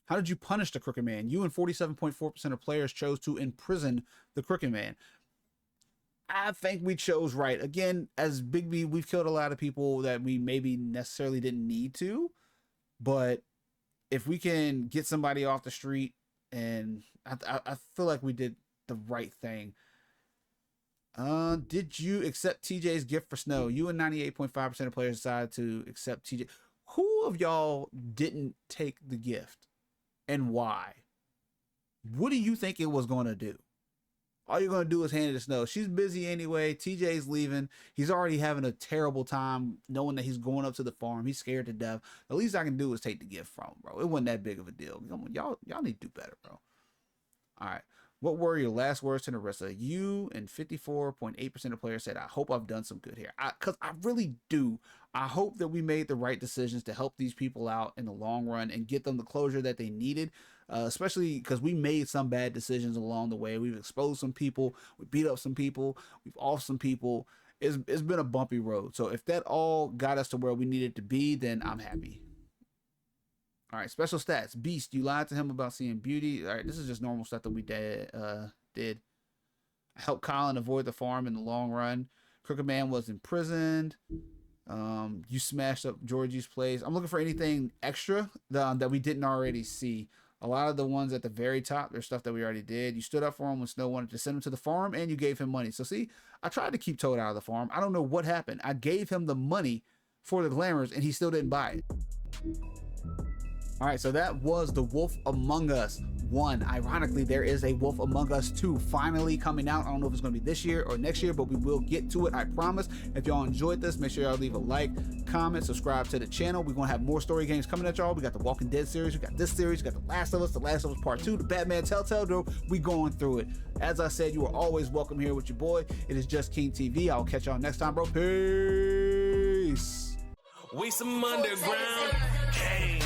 How did you punish the Crooked Man? You and 47.4% of players chose to imprison the Crooked Man. I think we chose right. Again, as Bigby, we've killed a lot of people that we maybe necessarily didn't need to, but if we can get somebody off the street, and I feel like we did the right thing. Did you accept TJ's gift for Snow? You and 98.5% of players decided to accept TJ. Who of y'all didn't take the gift, and why? What do you think it was going to do? All you're going to do is hand it to Snow. She's busy anyway. TJ's leaving. He's already having a terrible time knowing that he's going up to the farm. He's scared to death. The least I can do is take the gift from him, bro. It wasn't that big of a deal. Y'all need to do better, bro. All right. What were your last words to Narissa? You and 54.8% of players said, I hope I've done some good here. Because I really do. I hope that we made the right decisions to help these people out in the long run and get them the closure that they needed. Especially because we made some bad decisions along the way. We've exposed some people. We beat up some people. We've offed some people. It's been a bumpy road. So if that all got us to where we needed to be, then I'm happy. All right, special stats. Beast, you lied to him about seeing beauty. All right, this is just normal stuff that we did. Help Colin avoid the farm in the long run. Crooked Man was imprisoned. You smashed up Georgie's place. I'm looking for anything extra that we didn't already see. A lot of the ones at the very top, there's stuff that we already did. You stood up for him when Snow wanted to send him to the farm, and you gave him money. So see, I tried to keep Toad out of the farm. I don't know what happened. I gave him the money for the glamours, and he still didn't buy it. All right, so that was The Wolf Among Us 1. Ironically, there is a Wolf Among Us 2 finally coming out. I don't know if it's going to be this year or next year, but we will get to it, I promise. If y'all enjoyed this, make sure y'all leave a like, comment, subscribe to the channel. We're going to have more story games coming at y'all. We got the Walking Dead series, we got this series, we got The Last of Us Part 2, the Batman Telltale Bro. We going through it. As I said, you are always welcome here with your boy. It is Just King TV. I'll catch y'all next time, bro. Peace. We some underground. Hey.